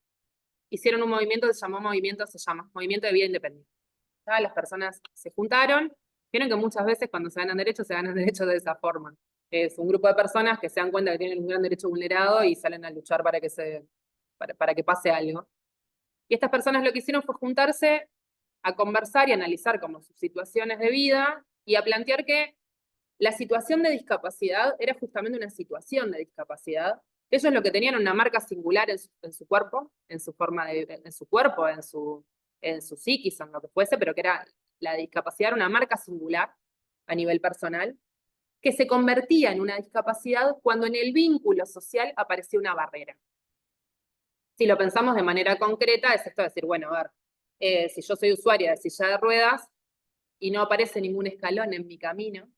hicieron un movimiento que se llama Movimiento de Vida Independiente. ¿Tá? Las personas se juntaron, vieron que muchas veces cuando se ganan derechos de esa forma. Es un grupo de personas que se dan cuenta que tienen un gran derecho vulnerado y salen a luchar para que pase algo. Y estas personas lo que hicieron fue juntarse a conversar y analizar como sus situaciones de vida y a plantear que la situación de discapacidad era justamente una situación de discapacidad. Ellos lo que tenían era una marca singular en su cuerpo, en su forma en su cuerpo, en su psiquis, en lo que fuese, pero que era la discapacidad era una marca singular a nivel personal, que se convertía en una discapacidad cuando en el vínculo social aparecía una barrera. Si lo pensamos de manera concreta, es esto de decir, bueno, a ver, si yo soy usuaria de silla de ruedas y no aparece ningún escalón en mi camino,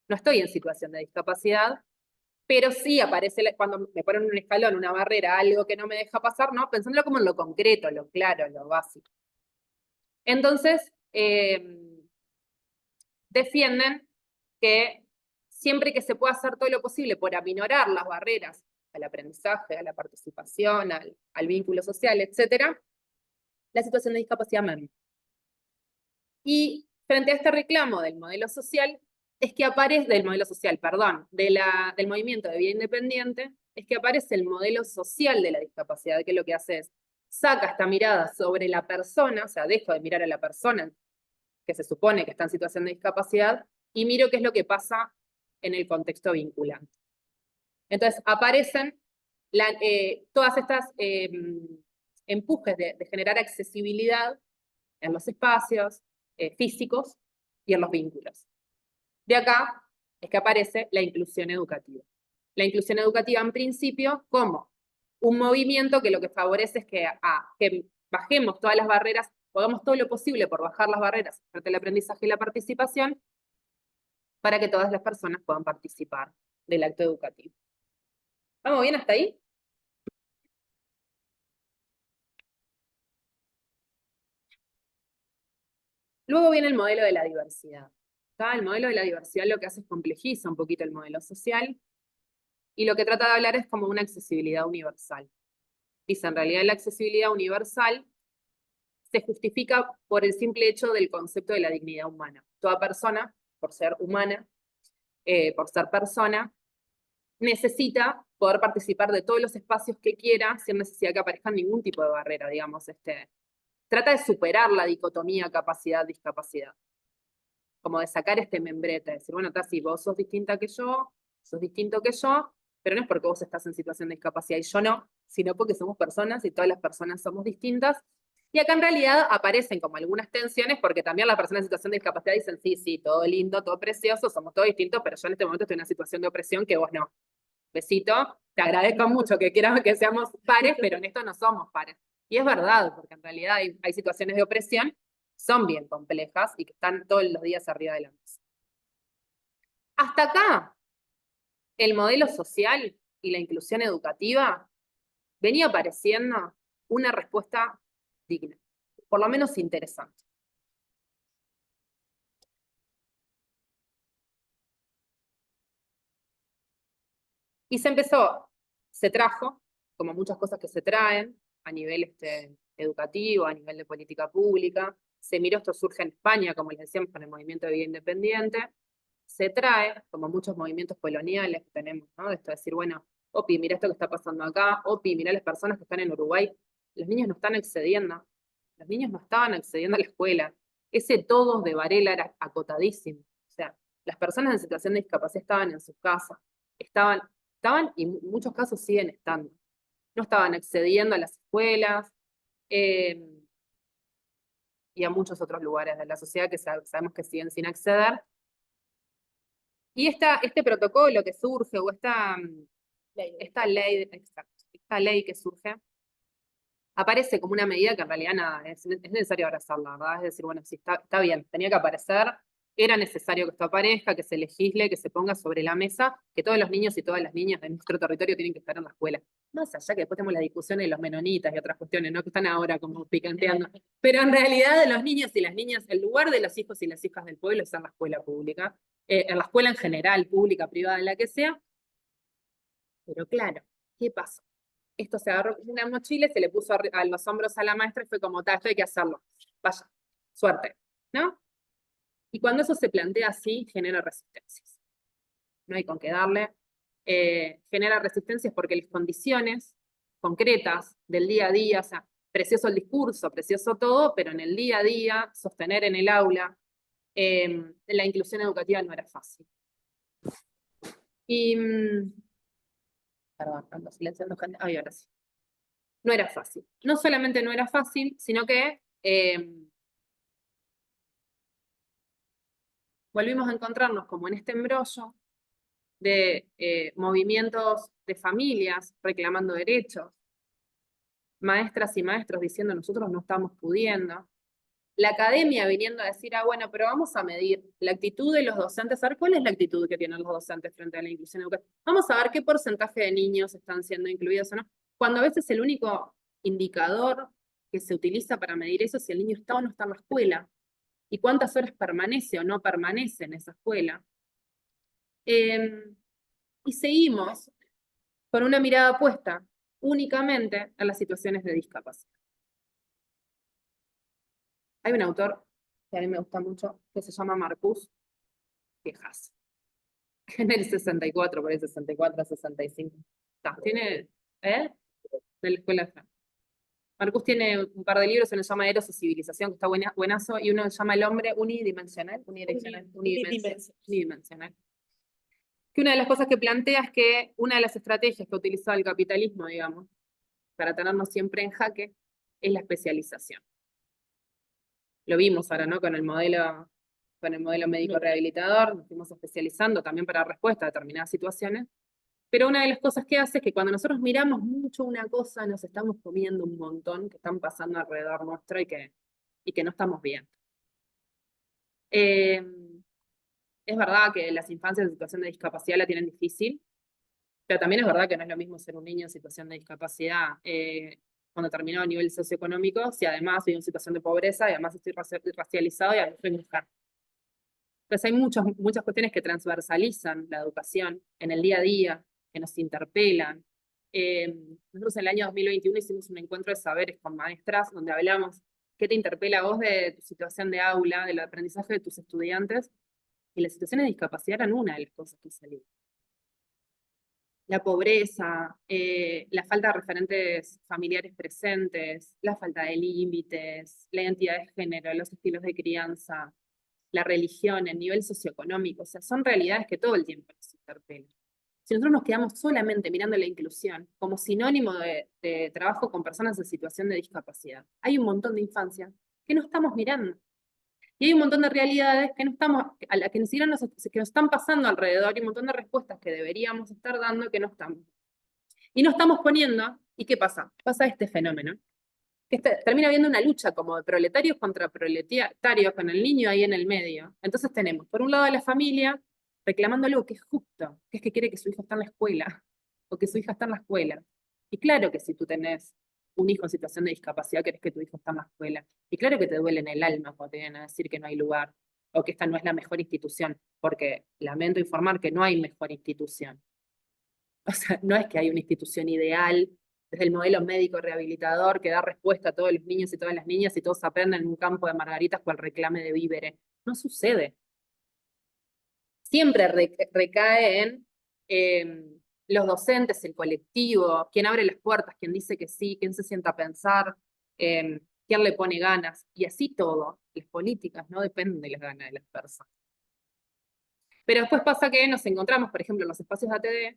no estoy en situación de discapacidad, pero sí aparece cuando me ponen un escalón, una barrera, algo que no me deja pasar, ¿no? Pensándolo como en lo concreto, lo claro, lo básico. Entonces, defienden que siempre que se pueda hacer todo lo posible por aminorar las barreras al aprendizaje, a la participación, al vínculo social, etc., la situación de discapacidad merma. Y frente a este reclamo del modelo social, es que aparece, del modelo social, perdón, del movimiento de vida independiente, es que aparece el modelo social de la discapacidad, que lo que hace es, saca esta mirada sobre la persona, o sea, dejo de mirar a la persona que se supone que está en situación de discapacidad, y miro qué es lo que pasa en el contexto vinculante. Entonces, aparecen todas estas empujes de generar accesibilidad en los espacios físicos y en los vínculos. De acá es que aparece la inclusión educativa. La inclusión educativa, en principio, como un movimiento que lo que favorece es que bajemos todas las barreras, hagamos todo lo posible por bajar las barreras entre el aprendizaje y la participación, para que todas las personas puedan participar del acto educativo. ¿Vamos bien hasta ahí? Luego viene el modelo de la diversidad. ¿Tá? El modelo de la diversidad lo que hace es complejiza un poquito el modelo social, y lo que trata de hablar es como una accesibilidad universal. Dice, en realidad la accesibilidad universal se justifica por el simple hecho del concepto de la dignidad humana. Toda persona, por ser humana, por ser persona, necesita poder participar de todos los espacios que quiera sin necesidad que aparezca ningún tipo de barrera, digamos. Trata de superar la dicotomía capacidad-discapacidad. Como de sacar este membrete, de decir, bueno, si vos sos distinta que yo, sos distinto que yo, pero no es porque vos estás en situación de discapacidad y yo no, sino porque somos personas y todas las personas somos distintas. Y acá en realidad aparecen como algunas tensiones, porque también las personas en situación de discapacidad dicen, sí, todo lindo, todo precioso, somos todos distintos, pero yo en este momento estoy en una situación de opresión que vos no. Besito, te agradezco mucho que quieras que seamos pares, pero en esto no somos pares. Y es verdad, porque en realidad hay situaciones de opresión, son bien complejas y que están todos los días arriba de la mesa. Hasta acá, el modelo social y la inclusión educativa venía apareciendo una respuesta digna, por lo menos interesante. Y se trajo, como muchas cosas que se traen, a nivel educativo, a nivel de política pública. Se miró, esto surge en España, como les decíamos, con el movimiento de vida independiente. Se trae, como muchos movimientos coloniales que tenemos, ¿no? De esto de decir, bueno, Opi, mira esto que está pasando acá, Opi, mira las personas que están en Uruguay, los niños no están accediendo, los niños no estaban accediendo a la escuela. Ese todos de Varela era acotadísimo. O sea, las personas en situación de discapacidad estaban en sus casas, estaban y en muchos casos siguen estando. No estaban accediendo a las escuelas y a muchos otros lugares de la sociedad que sabemos que siguen sin acceder. Y este protocolo que surge, o esta ley que surge, aparece como una medida que en realidad nada, es necesario abrazarla, ¿verdad? Es decir, bueno, sí, está bien, tenía que aparecer, era necesario que esto aparezca, que se legisle, que se ponga sobre la mesa, que todos los niños y todas las niñas de nuestro territorio tienen que estar en la escuela. Más allá que después tenemos la discusión de los menonitas y otras cuestiones, ¿no? Que están ahora como picanteando. Pero en realidad los niños y las niñas, el lugar de los hijos y las hijas del pueblo es en la escuela pública, en la escuela en general, pública, privada, la que sea. Pero claro, ¿qué pasó? Esto se agarró con una mochila, se le puso a los hombros a la maestra y fue como, esto hay que hacerlo. Vaya, suerte, ¿no? Y cuando eso se plantea así, genera resistencias. No hay con qué darle. Genera resistencias porque las condiciones concretas del día a día, o sea, precioso el discurso, precioso todo, pero en el día a día, sostener en el aula la inclusión educativa no era fácil. Y, perdón, ando silenciando gente. Ay, ahora sí. No era fácil. No solamente no era fácil, sino que volvimos a encontrarnos como en este embrollo de movimientos de familias reclamando derechos, maestras y maestros diciendo nosotros no estamos pudiendo, la academia viniendo a decir, bueno, pero vamos a medir la actitud de los docentes, a ver cuál es la actitud que tienen los docentes frente a la inclusión educativa. Vamos a ver qué porcentaje de niños están siendo incluidos o no, cuando a veces el único indicador que se utiliza para medir eso es si el niño está o no está en la escuela, y cuántas horas permanece o no permanece en esa escuela. Y seguimos con una mirada puesta únicamente en las situaciones de discapacidad. Hay un autor que a mí me gusta mucho, que se llama Marcus, Quejas, en el 64, por el 64, 65. Tiene, de la escuela de Francia. Marcus tiene un par de libros, uno se llama Eros y Civilización, que está buenazo, y uno se llama El hombre unidimensional, unidimensional. Que una de las cosas que plantea es que una de las estrategias que ha utilizado el capitalismo, digamos, para tenernos siempre en jaque, es la especialización. Lo vimos ahora, ¿no? Con el modelo médico rehabilitador, nos fuimos especializando también para dar respuesta a determinadas situaciones. Pero una de las cosas que hace es que cuando nosotros miramos mucho una cosa, nos estamos comiendo un montón que están pasando alrededor nuestro y que no estamos viendo. Es verdad que las infancias en situación de discapacidad la tienen difícil, pero también es verdad que no es lo mismo ser un niño en situación de discapacidad cuando terminó a nivel socioeconómico, si además estoy en situación de pobreza y además estoy racializado y además soy mujer. Entonces hay muchas cuestiones que transversalizan la educación en el día a día, que nos interpelan. Nosotros en el año 2021 hicimos un encuentro de saberes con maestras donde hablamos qué te interpela a vos de tu situación de aula, del aprendizaje de tus estudiantes, y las situaciones de discapacidad eran una de las cosas que salían. La pobreza, la falta de referentes familiares presentes, la falta de límites, la identidad de género, los estilos de crianza, la religión, el nivel socioeconómico, o sea, son realidades que todo el tiempo nos interpelan. Si nosotros nos quedamos solamente mirando la inclusión como sinónimo de trabajo con personas en situación de discapacidad, hay un montón de infancias que no estamos mirando. Y hay un montón de realidades que no estamos, a las que ni siquiera que nos están pasando alrededor, y un montón de respuestas que deberíamos estar dando que no estamos. Y no estamos poniendo, ¿y qué pasa? Pasa este fenómeno, que termina habiendo una lucha como de proletarios contra proletarios, con el niño ahí en el medio. Entonces tenemos, por un lado, a la familia reclamando algo que es justo, que es que quiere que su hijo esté en la escuela, o que su hija esté en la escuela. Y claro que si tú tenés un hijo en situación de discapacidad, querés que tu hijo esté en la escuela. Y claro que te duele en el alma cuando te vienen a decir que no hay lugar, o que esta no es la mejor institución, porque lamento informar que no hay mejor institución. O sea, no es que hay una institución ideal desde el modelo médico rehabilitador que da respuesta a todos los niños y todas las niñas y todos aprenden en un campo de margaritas cual reclame de víveres. No sucede. Siempre recae en los docentes, el colectivo, quien abre las puertas, quien dice que sí, quien se sienta a pensar, quién le pone ganas, y así todo. Las políticas no dependen de las ganas de las personas. Pero después pasa que nos encontramos, por ejemplo, en los espacios de ATD,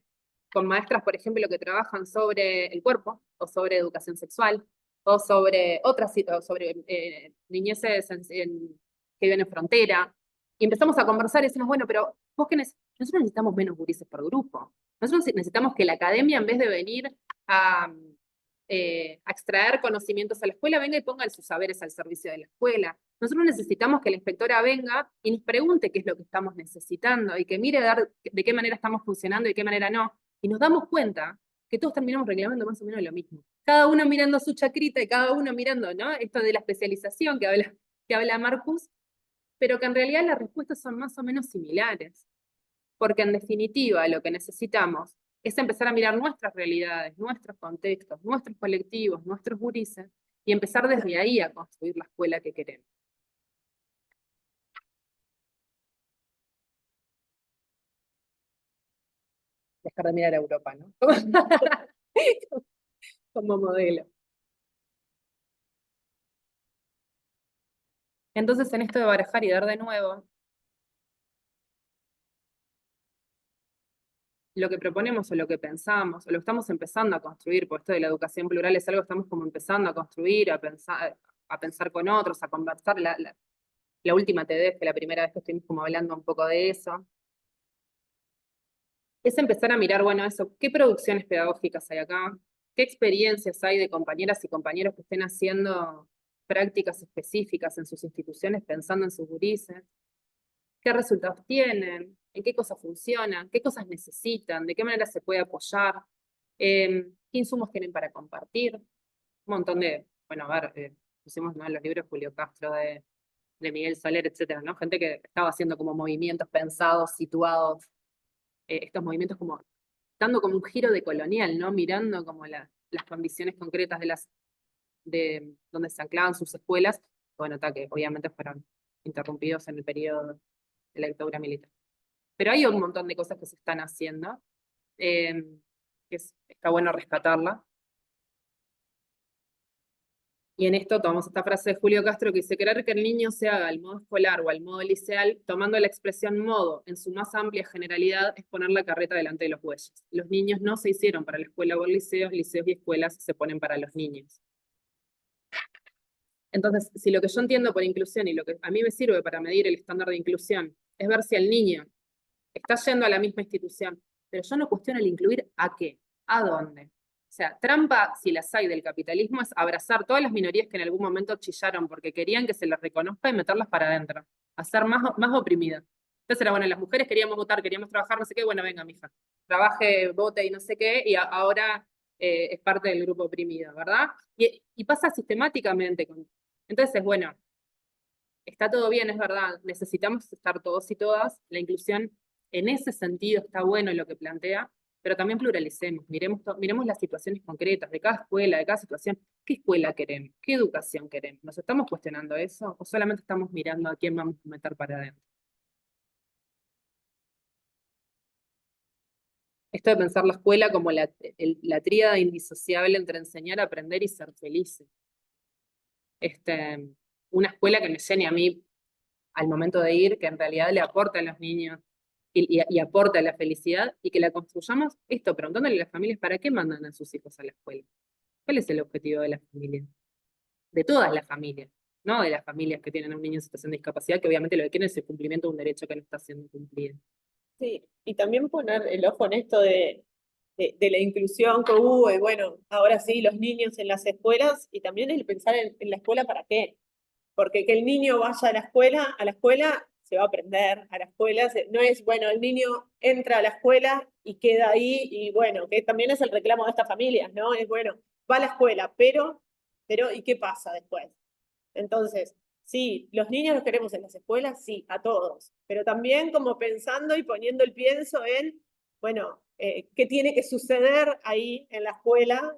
con maestras, por ejemplo, que trabajan sobre el cuerpo, o sobre educación sexual, o sobre otras sobre niñeces que viven en frontera, y empezamos a conversar y decimos, bueno, pero vos qué nosotros necesitamos menos gurises por grupo. Nosotros necesitamos que la academia, en vez de venir a a extraer conocimientos a la escuela, venga y ponga sus saberes al servicio de la escuela. Nosotros necesitamos que la inspectora venga y nos pregunte qué es lo que estamos necesitando y que mire de qué manera estamos funcionando y de qué manera no. Y nos damos cuenta que todos terminamos reclamando más o menos lo mismo. Cada uno mirando su chacrita y cada uno mirando, ¿no? Esto de la especialización que habla Marcus, pero que en realidad las respuestas son más o menos similares. Porque en definitiva lo que necesitamos es empezar a mirar nuestras realidades, nuestros contextos, nuestros colectivos, nuestros gurises, y empezar desde ahí a construir la escuela que queremos. Dejar de mirar a Europa, ¿no? Como modelo. Entonces, en esto de barajar y dar de nuevo, lo que proponemos o lo que pensamos, o lo que estamos empezando a construir, porque esto de la educación plural es algo que estamos como empezando a construir, a pensar con otros, a conversar. La última TEDx, que la primera vez que estuvimos como hablando un poco de eso, es empezar a mirar, bueno, eso, qué producciones pedagógicas hay acá, qué experiencias hay de compañeras y compañeros que estén haciendo prácticas específicas en sus instituciones pensando en sus gurises, qué resultados tienen, en qué cosas funcionan, qué cosas necesitan, de qué manera se puede apoyar, qué insumos tienen para compartir, un montón de, bueno, a ver, pusimos, ¿no?, los libros de Julio Castro, de Miguel Soler, etcétera, ¿no? Gente que estaba haciendo como movimientos pensados, situados, estos movimientos como dando como un giro de colonial, ¿no? Mirando como las condiciones concretas de donde se anclaban sus escuelas, bueno, que obviamente fueron interrumpidos en el periodo de la dictadura militar. Pero hay un montón de cosas que se están haciendo, está bueno rescatarla. Y en esto tomamos esta frase de Julio Castro que dice: querer que el niño se haga al modo escolar o al modo liceal, tomando la expresión modo en su más amplia generalidad, es poner la carreta delante de los bueyes. Los niños no se hicieron para la escuela o liceos y escuelas se ponen para los niños. Entonces, si lo que yo entiendo por inclusión y lo que a mí me sirve para medir el estándar de inclusión es ver si el niño está yendo a la misma institución, pero yo no cuestiono el incluir a qué, a dónde. O sea, trampa, si las hay del capitalismo, es abrazar todas las minorías que en algún momento chillaron porque querían que se las reconozca y meterlas para adentro, hacer más oprimidas. Entonces era, bueno, las mujeres queríamos votar, queríamos trabajar, no sé qué, bueno, venga, mija, trabaje, vote y no sé qué, y ahora es parte del grupo oprimido, ¿verdad? Y pasa sistemáticamente. Entonces, bueno, está todo bien, es verdad, necesitamos estar todos y todas, la inclusión en ese sentido está bueno lo que plantea, pero también pluralicemos, miremos las situaciones concretas de cada escuela, de cada situación. ¿Qué escuela queremos? ¿Qué educación queremos? ¿Nos estamos cuestionando eso o solamente estamos mirando a quién vamos a meter para adentro? Esto de pensar la escuela como la tríada indisociable entre enseñar, aprender y ser felices. Una escuela que me llene a mí al momento de ir, que en realidad le aporta a los niños y aporta la felicidad, y que la construyamos esto, preguntándole a las familias para qué mandan a sus hijos a la escuela. ¿Cuál es el objetivo de la familia? De todas las familias, no de las familias que tienen a un niño en situación de discapacidad, que obviamente lo que quieren es el cumplimiento de un derecho que no está siendo cumplido. Sí, y también poner el ojo en esto de la inclusión que hubo, y bueno, ahora sí, los niños en las escuelas, y también el pensar en la escuela para qué. Porque que el niño vaya a la escuela se va a aprender, a la escuela, no es, bueno, el niño entra a la escuela y queda ahí, y bueno, que también es el reclamo de estas familias, ¿no? Es, bueno, va a la escuela, pero, ¿y qué pasa después? Entonces, sí, los niños los queremos en las escuelas, sí, a todos, pero también como pensando y poniendo el pienso en, bueno, qué tiene que suceder ahí en la escuela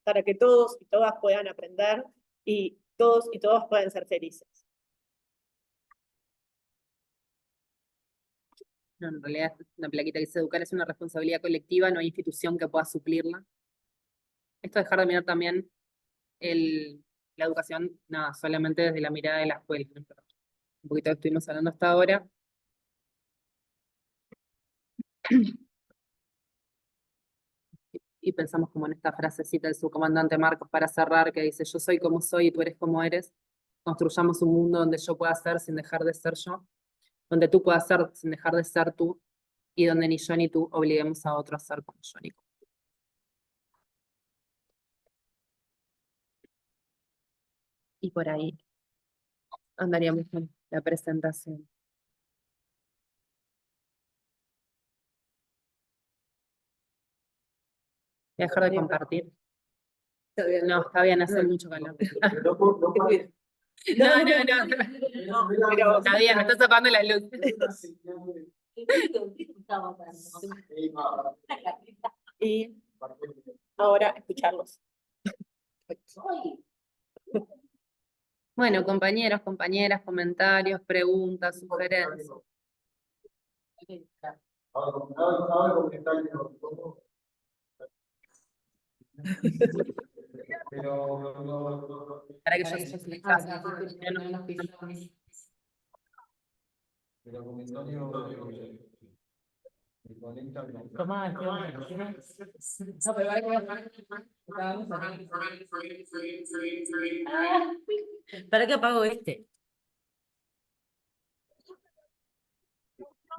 para que todos y todas puedan aprender y todos y todas puedan ser felices. No, en realidad, una plaquita que dice: educar es una responsabilidad colectiva, no hay institución que pueda suplirla. Esto de dejar de mirar también la educación, nada, solamente desde la mirada de la escuela, ¿no? Un poquito que estuvimos hablando hasta ahora. Y pensamos como en esta frasecita del subcomandante Marcos para cerrar, que dice: yo soy como soy y tú eres como eres. Construyamos un mundo donde yo pueda ser sin dejar de ser yo, donde tú puedas ser sin dejar de ser tú, y donde ni yo ni tú obliguemos a otro a ser como yo ni como tú. Y por ahí andaríamos con la presentación. Voy a dejar de compartir. No, está bien, hace mucho calor. No. Está bien, me estás apagando la luz. Y ahora escucharlos. Bueno, compañeros, compañeras, comentarios, preguntas, sugerencias. Para que yo se les haga. Tomá, ¿para qué apago este?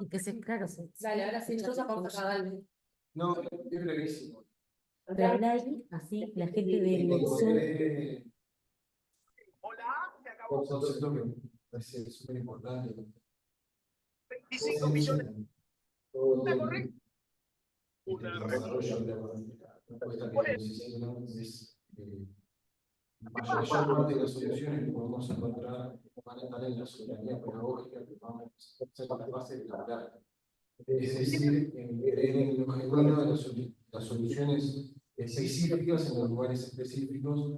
Y que se, claro, Dale, ahora sí, nosotros vamos a darle. No, es brevísimo. pero habla ahí, así, la gente del Zoom. Un concepto que me parece súper importante. 25 millones. Todo el desarrollo de la propuesta que nos hicieron es la mayor parte de las soluciones que podemos encontrar van a estar en la soberanía pedagógica que vamos a ser capaces de lograr. Es decir, creer en lo genuino de las soluciones específicas en los lugares específicos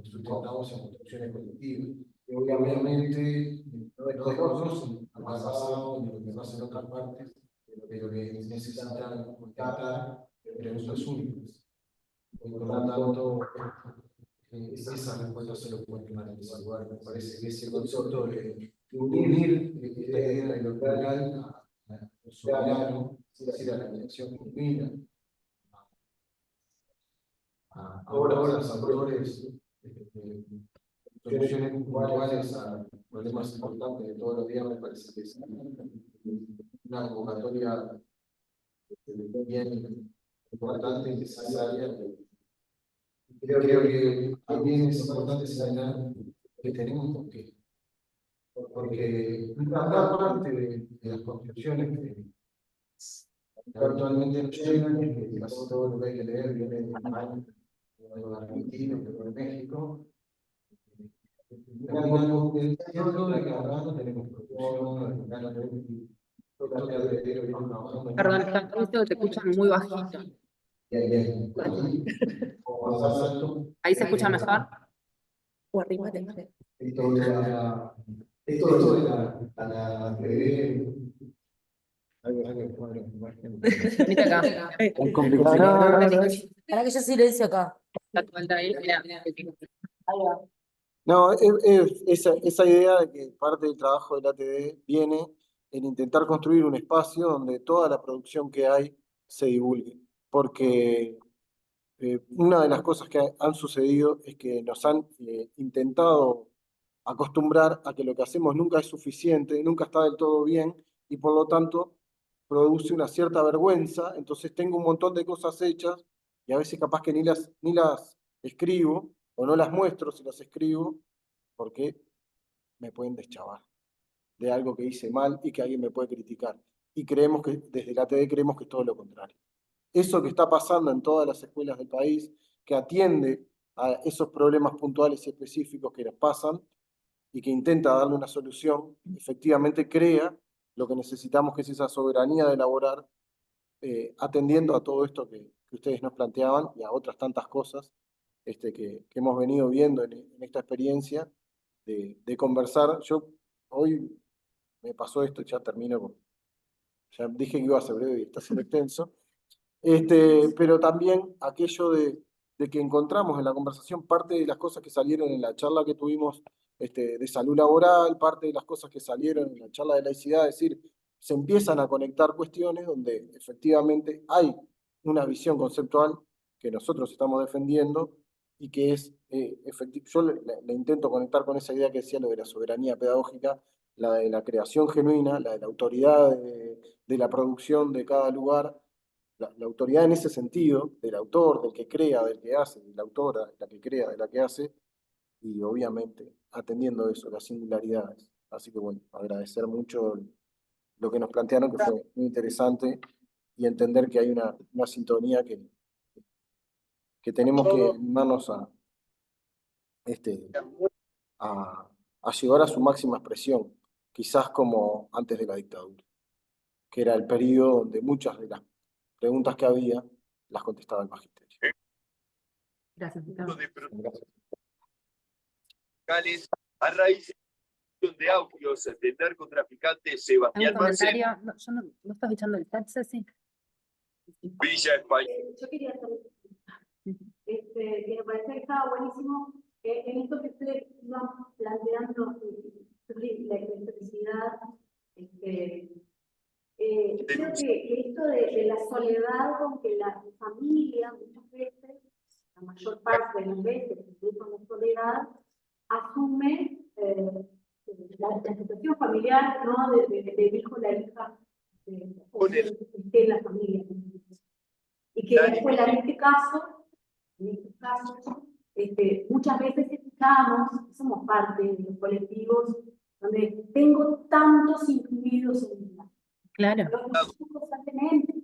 sustentados en construcciones colectivas. Y obviamente no desconocen lo que ha pasado ni lo que pasa en otras partes, pero que necesitan contactar preguntas únicas. Por lo tanto, esa respuesta se lo puede tomar en ese lugar. Me parece que ese concepto de unir esta idea de lo plural a lo soberano, es decir, a la elección genuina, a autoras, autores, soluciones puntuales a problemas importantes de todos los días, me parece que es una convocatoria bien importante y necesaria. Creo que también es importante señalar que tenemos que, porque una parte de las construcciones que actualmente nos llegan, que casi todo lo que hay que leer viene de España, de Argentina, de México. Terminamos cierto de que acá no tenemos producción, acá no tenemos todo que alrededor viene trabajando. Perdón, esto te escuchan muy bajito. Bien. O más alto. ¿Ahí se escucha mejor? O arrímate. Esto de la Venite acá. es complicado. Para que yo silencio acá. Está tu alta ahí, mirá. No, esa idea de que parte del trabajo del ATD viene en intentar construir un espacio donde toda la producción que hay se divulgue. Porque una de las cosas que han sucedido es que nos han intentado acostumbrar a que lo que hacemos nunca es suficiente, nunca está del todo bien, y por lo tanto produce una cierta vergüenza. Entonces tengo un montón de cosas hechas y a veces capaz que ni las escribo o no las muestro si las escribo porque me pueden deschavar de algo que hice mal y que alguien me puede criticar. Y creemos que, desde la ATD creemos que es todo lo contrario. Eso que está pasando en todas las escuelas del país, que atiende a esos problemas puntuales y específicos que les pasan y que intenta darle una solución, efectivamente crea lo que necesitamos, que es esa soberanía de elaborar, atendiendo a todo esto que ustedes nos planteaban y a otras tantas cosas que hemos venido viendo en esta experiencia de conversar. Yo hoy me pasó esto, ya termino, ya dije que iba a ser breve y está siendo extenso, pero también aquello de que encontramos en la conversación parte de las cosas que salieron en la charla que tuvimos de salud laboral, parte de las cosas que salieron en la charla de laicidad, es decir, se empiezan a conectar cuestiones donde efectivamente hay una visión conceptual que nosotros estamos defendiendo y que es yo le intento conectar con esa idea que decía lo de la soberanía pedagógica, la de la creación genuina, la de la autoridad de la producción de cada lugar, la autoridad en ese sentido, del autor, del que crea, del que hace, de la autora, la que crea, de la que hace, y obviamente atendiendo eso, las singularidades. Así que bueno, agradecer mucho lo que nos plantearon, que fue muy interesante, y entender que hay una sintonía que tenemos que animarnos a llevar a su máxima expresión, quizás como antes de la dictadura, que era el periodo donde muchas de las preguntas que había las contestaba el magisterio. Gracias, Gustavo. Gracias. A raíz de audios del narcotraficante Sebastián ¿Algún Marcel, comentario? No, yo no estás echando el chat, Ceci. Villa España. Yo quería hacer que me parecía que estaba buenísimo en esto que ustedes iban planteando sobre la electricidad. Creo que esto de la soledad con que la familia muchas veces, la mayor parte de las veces, incluso la soledad, asume la situación familiar, ¿no? Del hijo o la hija que esté en la familia. Y que la escuela en estos casos, muchas veces escuchamos, somos parte de los colectivos, donde tengo tantos incluidos en mi vida. Claro. Los constantemente,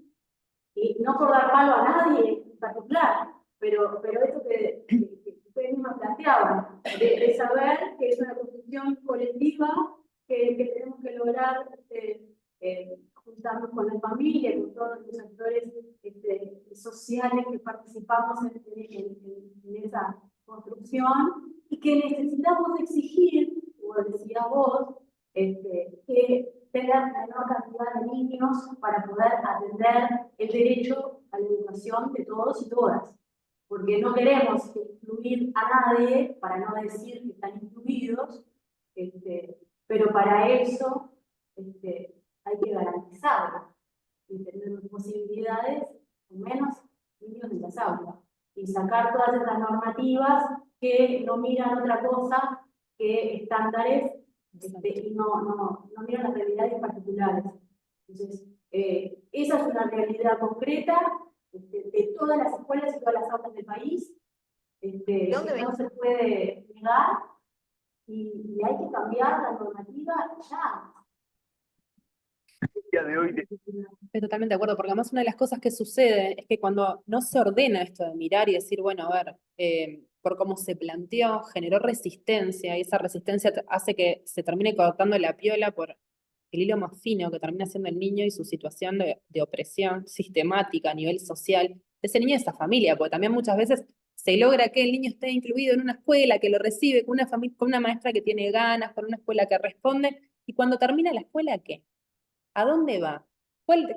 y no por dar malo a nadie en particular, pero eso que ustedes mismos planteaban, de saber que es una construcción colectiva que tenemos que lograr juntarnos con la familia, con todos los actores sociales que participamos en esa construcción, y que necesitamos exigir, como decía vos, que tengan la menor cantidad de niños para poder atender el derecho a la educación de todos y todas. Porque no queremos excluir a nadie, para no decir que están incluidos, pero para eso hay que garantizarlo y tener posibilidades con menos niños en las aulas. Y sacar todas esas normativas que no miran otra cosa que estándares y no miran las realidades particulares. Entonces, esa es una realidad concreta de todas las escuelas y todas las aulas del país, que no se puede negar, y hay que cambiar la normativa ya. De hoy Estoy totalmente de acuerdo, porque además una de las cosas que sucede es que cuando no se ordena esto de mirar y decir, bueno, a ver, por cómo se planteó, generó resistencia, y esa resistencia hace que se termine cortando la piola por el hilo más fino que termina siendo el niño y su situación de opresión sistemática a nivel social de ese niño y esa familia, porque también muchas veces se logra que el niño esté incluido en una escuela, que lo recibe con una familia, con una maestra que tiene ganas, con una escuela que responde, y cuando termina la escuela, ¿qué? ¿A dónde va?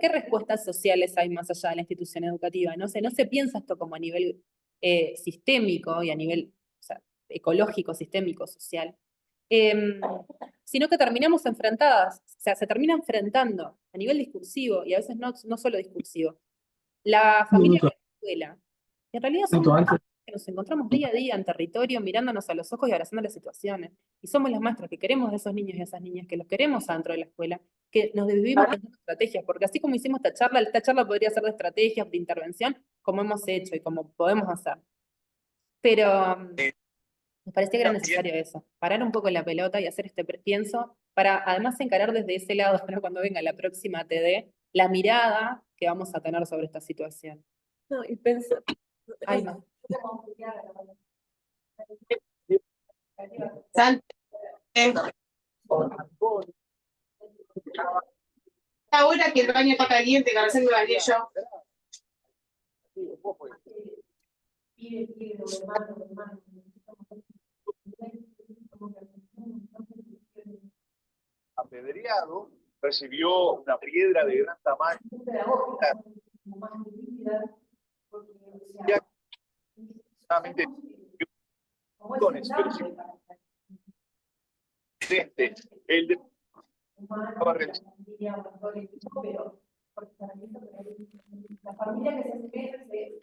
¿Qué respuestas sociales hay más allá de la institución educativa? No se piensa esto como a nivel sistémico y a nivel, o sea, ecológico, sistémico, social, sino que terminamos enfrentadas, o sea, se termina enfrentando a nivel discursivo y a veces no solo discursivo. La familia con la escuela, y en realidad somos que nos encontramos día a día en territorio, mirándonos a los ojos y abrazando las situaciones. Y somos las maestras que queremos de esos niños y esas niñas, que los queremos adentro de la escuela, que nos desvivimos pensando estrategias, porque así como hicimos esta charla podría ser de estrategias, de intervención, como hemos hecho y como podemos hacer. Pero me parecía que era necesario eso, parar un poco la pelota y hacer este pienso, para además encarar desde ese lado, ¿no? Cuando venga la próxima TD, la mirada que vamos a tener sobre esta situación. No, y pensar. Ay, no. Ahora que el baño está caliente, que recién me bañé yo. apedreado, recibió una piedra de gran tamaño. El de la familia que se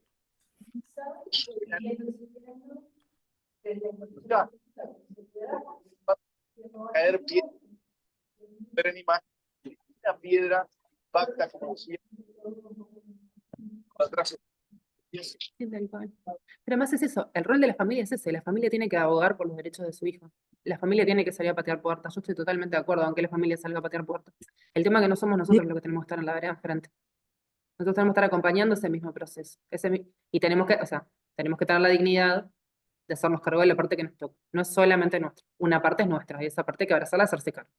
caer piedra, pero en imagen, una piedra pacta como decía atrás Sí, tal cual. Pero además es eso, el rol de la familia es ese, la familia tiene que abogar por los derechos de su hijo. La familia tiene que salir a patear puertas. Yo estoy totalmente de acuerdo, aunque la familia salga a patear puertas. El tema es que no somos nosotros los que tenemos que estar en la vereda enfrente. Nosotros tenemos que estar acompañando ese mismo proceso. Y tenemos que, o sea, tenemos que tener la dignidad de hacernos cargo de la parte que nos toca. No es solamente nuestra. Una parte es nuestra, y esa parte hay que abrazarla, hacerse cargo.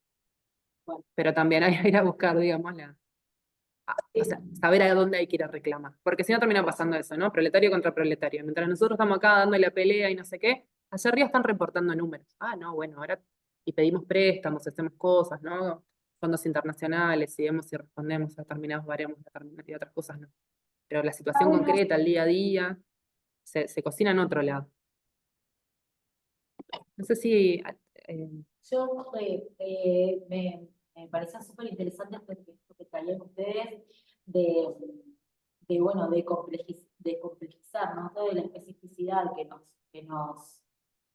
Pero también hay que ir a buscar, digamos, o sea, saber a dónde hay que ir a reclamar. Porque si no termina pasando eso, ¿no? Proletario contra proletario. Mientras nosotros estamos acá dando la pelea y no sé qué, allá arriba están reportando números. Ah, no, bueno, ahora y pedimos préstamos, hacemos cosas, ¿no? Fondos internacionales, y vemos si respondemos a determinados baremos y otras cosas no. Pero la situación concreta, el día a día, se cocina en otro lado. No sé si... Yo me parece súper interesante esto que traían ustedes bueno, de complejizar, ¿no? Toda la especificidad que nos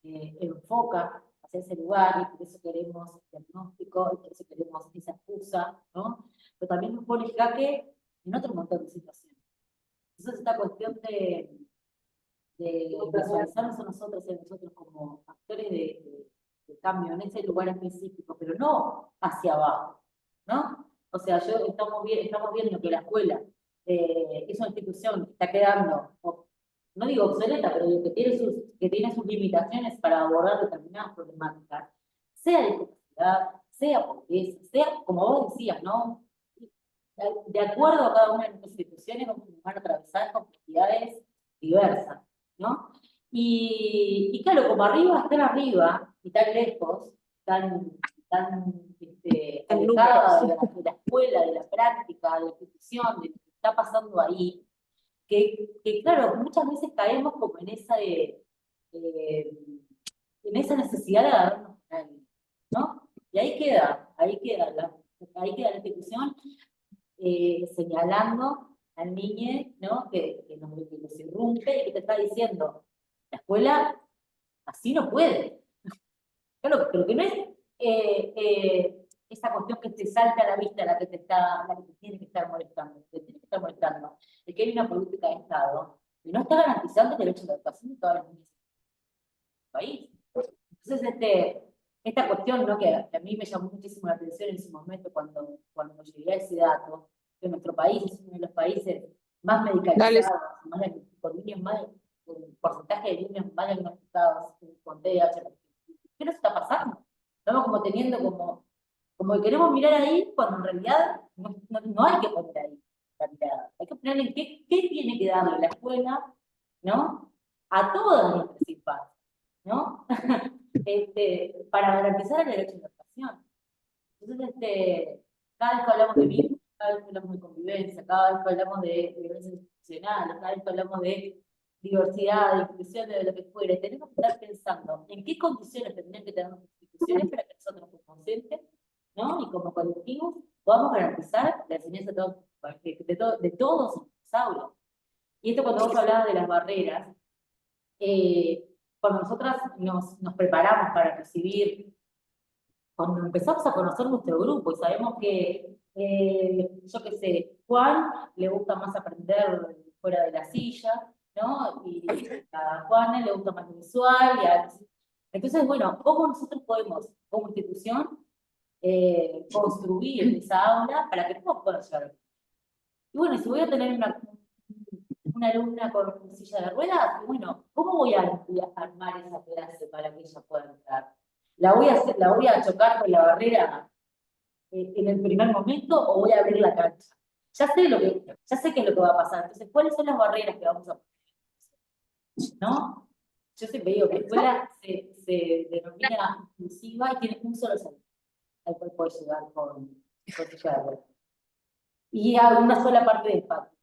enfoca hacia ese lugar, y por eso queremos diagnóstico, y por eso queremos esa excusa, ¿no? Pero también nos pone jaque en otro montón de situaciones. Entonces esta cuestión de visualizarnos a nosotros como actores de cambio en ese lugar específico, pero no hacia abajo, ¿no? O sea, estamos viendo que la escuela es una institución que está quedando, no digo obsoleta, pero que tiene sus limitaciones para abordar determinadas problemáticas, sea discapacidad, sea pobreza, sea, como vos decías, ¿no? De acuerdo a cada una de nuestras instituciones, vamos a atravesar complejidades diversas, ¿no? Y claro, como estar arriba y tan lejos, tan alejada de la escuela, de la práctica, de la institución, de lo que está pasando ahí, que claro, muchas veces caemos como en esa necesidad de agarrarnos a alguien, ¿no? Y ahí queda la institución señalando al niño, ¿no? que nos irrumpe y que te está diciendo, la escuela así no puede. Claro, pero que no es esa cuestión que te salta a la vista la que te tiene que estar molestando, te tiene que estar molestando, es que hay una política de Estado que no está garantizando el derecho a la educación de todas las niñas del país. Entonces, esta cuestión, ¿no? que a mí me llamó muchísimo la atención en ese momento cuando llegué a ese dato, que nuestro país es uno de los países más medicalizados, con un porcentaje de niños más diagnosticados con TDAH. ¿Qué nos está pasando? Estamos como teniendo como que queremos mirar ahí, cuando en realidad no hay que poner ahí la mirada. Hay que poner en qué tiene que darle la escuela, ¿no? A todas nuestras infancias, ¿no? Para garantizar el derecho a la educación. Entonces, cada vez que hablamos de vínculos, cada vez que hablamos de convivencia, cada vez que hablamos de violencia institucional, cada vez que hablamos de diversidad, de inclusión, de lo que fuere, tenemos que estar pensando en qué condiciones tendrían que tener las instituciones para que nosotros como conscientes, ¿no? Y como colectivos podamos garantizar la enseñanza de todos los aulas. Y esto cuando vos hablabas de las barreras, cuando nosotras nos preparamos para recibir, cuando empezamos a conocer nuestro grupo y sabemos que, yo qué sé, Juan le gusta más aprender fuera de la silla, ¿no? Y a Juan le gusta más lo visual. Entonces, bueno, ¿cómo nosotros podemos, como institución, construir esa aula para que todos puedan llegar? Y bueno, si voy a tener una alumna con silla de ruedas, bueno, ¿cómo voy a armar esa clase para que ella pueda entrar? ¿La voy a chocar con la barrera en el primer momento o voy a abrir la cancha? Ya sé qué es lo que va a pasar. Entonces, ¿cuáles son las barreras que vamos a poner? ¿No? Yo siempre digo que la escuela se denomina inclusiva y tiene un solo salón al cual puede llegar con silla de ruedas. Y a una sola parte del patio.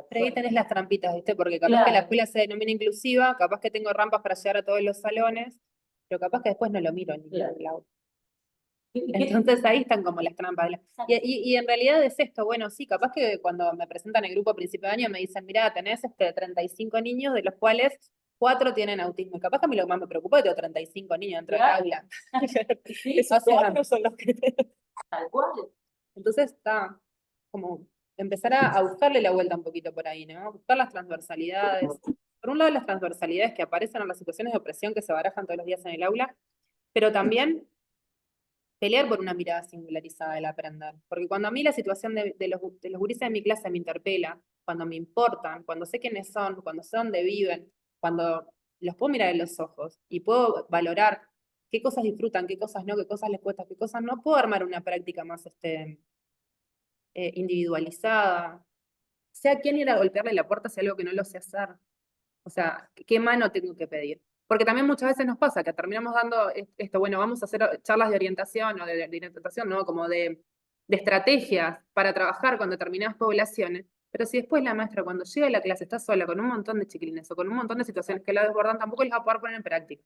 Pero ahí tenés las trampitas, ¿viste? Porque capaz que la escuela se denomina inclusiva, capaz que tengo rampas para llegar a todos los salones, pero capaz que después no lo miro ni el aula. Entonces ahí están como las trampas. Y en realidad es esto, bueno, sí, capaz que cuando me presentan el grupo a principio de año me dicen, mira, tenés 35 niños, de los cuales 4 tienen autismo. Y capaz que a mí lo que más me preocupa es que tengo 35 niños dentro del aula. Esos 4 son los que... Tal cual. Entonces está como empezar a buscarle la vuelta un poquito por ahí, ¿no? Buscar las transversalidades. Por un lado, las transversalidades que aparecen en las situaciones de opresión que se barajan todos los días en el aula, pero también pelear por una mirada singularizada del aprender. Porque cuando a mí la situación de los gurises de mi clase me interpela, cuando me importan, cuando sé quiénes son, cuando sé dónde viven, cuando los puedo mirar en los ojos y puedo valorar qué cosas disfrutan, qué cosas no, qué cosas les cuesta, qué cosas no, puedo armar una práctica más individualizada. Sé a quién ir a golpearle la puerta si algo que no lo sé hacer. O sea, ¿qué mano tengo que pedir? Porque también muchas veces nos pasa que terminamos dando esto, bueno, vamos a hacer charlas de orientación o de orientación, ¿no? Como de estrategias para trabajar con determinadas poblaciones. Pero si después la maestra cuando llega a la clase está sola con un montón de chiquilines o con un montón de situaciones que la desbordan, tampoco les va a poder poner en práctica.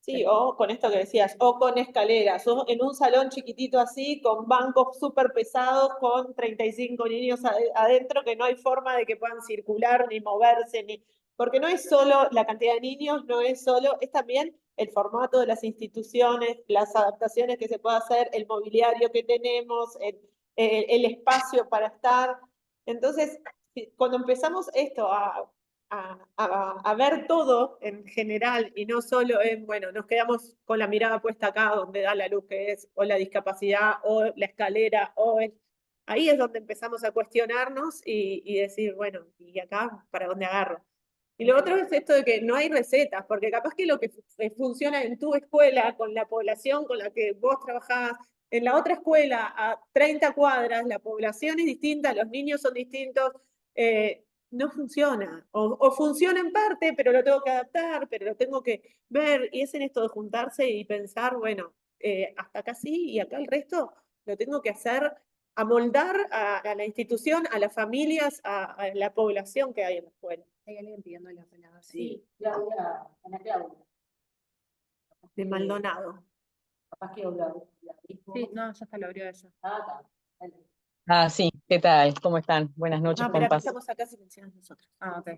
Sí, o con esto que decías, o con escaleras, o en un salón chiquitito así, con bancos súper pesados, con 35 niños adentro, que no hay forma de que puedan circular, ni moverse, ni... Porque no es solo la cantidad de niños, no es solo, es también el formato de las instituciones, las adaptaciones que se puede hacer, el mobiliario que tenemos, el espacio para estar. Entonces, cuando empezamos esto a ver todo en general y no solo en, bueno, nos quedamos con la mirada puesta acá donde da la luz que es, o la discapacidad, o la escalera, ahí es donde empezamos a cuestionarnos y decir, bueno, ¿y acá para dónde agarro? Y lo otro es esto de que no hay recetas, porque capaz que lo que funciona en tu escuela, con la población con la que vos trabajás, en la otra escuela a 30 cuadras, la población es distinta, los niños son distintos, no funciona. O funciona en parte, pero lo tengo que adaptar, pero lo tengo que ver. Y es en esto de juntarse y pensar, bueno, hasta acá sí y acá el resto lo tengo que hacer, amoldar a la institución, a las familias, a la población que hay en la escuela. ¿Hay alguien pidiendo la palabra? Sí, Claudia, Ana Claudia. De Maldonado. Capaz que la Sí, no, ya está, lo abrió ella. Ah, está. Ah, sí, ¿qué tal? ¿Cómo están? Buenas noches, No, pero aquí compas. estamos acá silenciados nosotros. Ah, ok.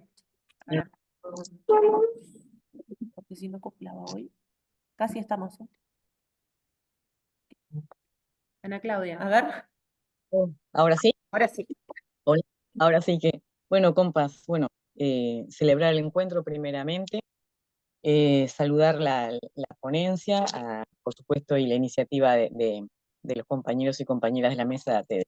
Porque si no coplaba hoy, casi estamos. Ana Claudia. A ver, ¿Ahora sí? Ahora sí. Hola. Ahora sí que, bueno, compas, bueno, celebrar el encuentro primeramente, saludar la ponencia, por supuesto, y la iniciativa de los compañeros y compañeras de la mesa de ATD.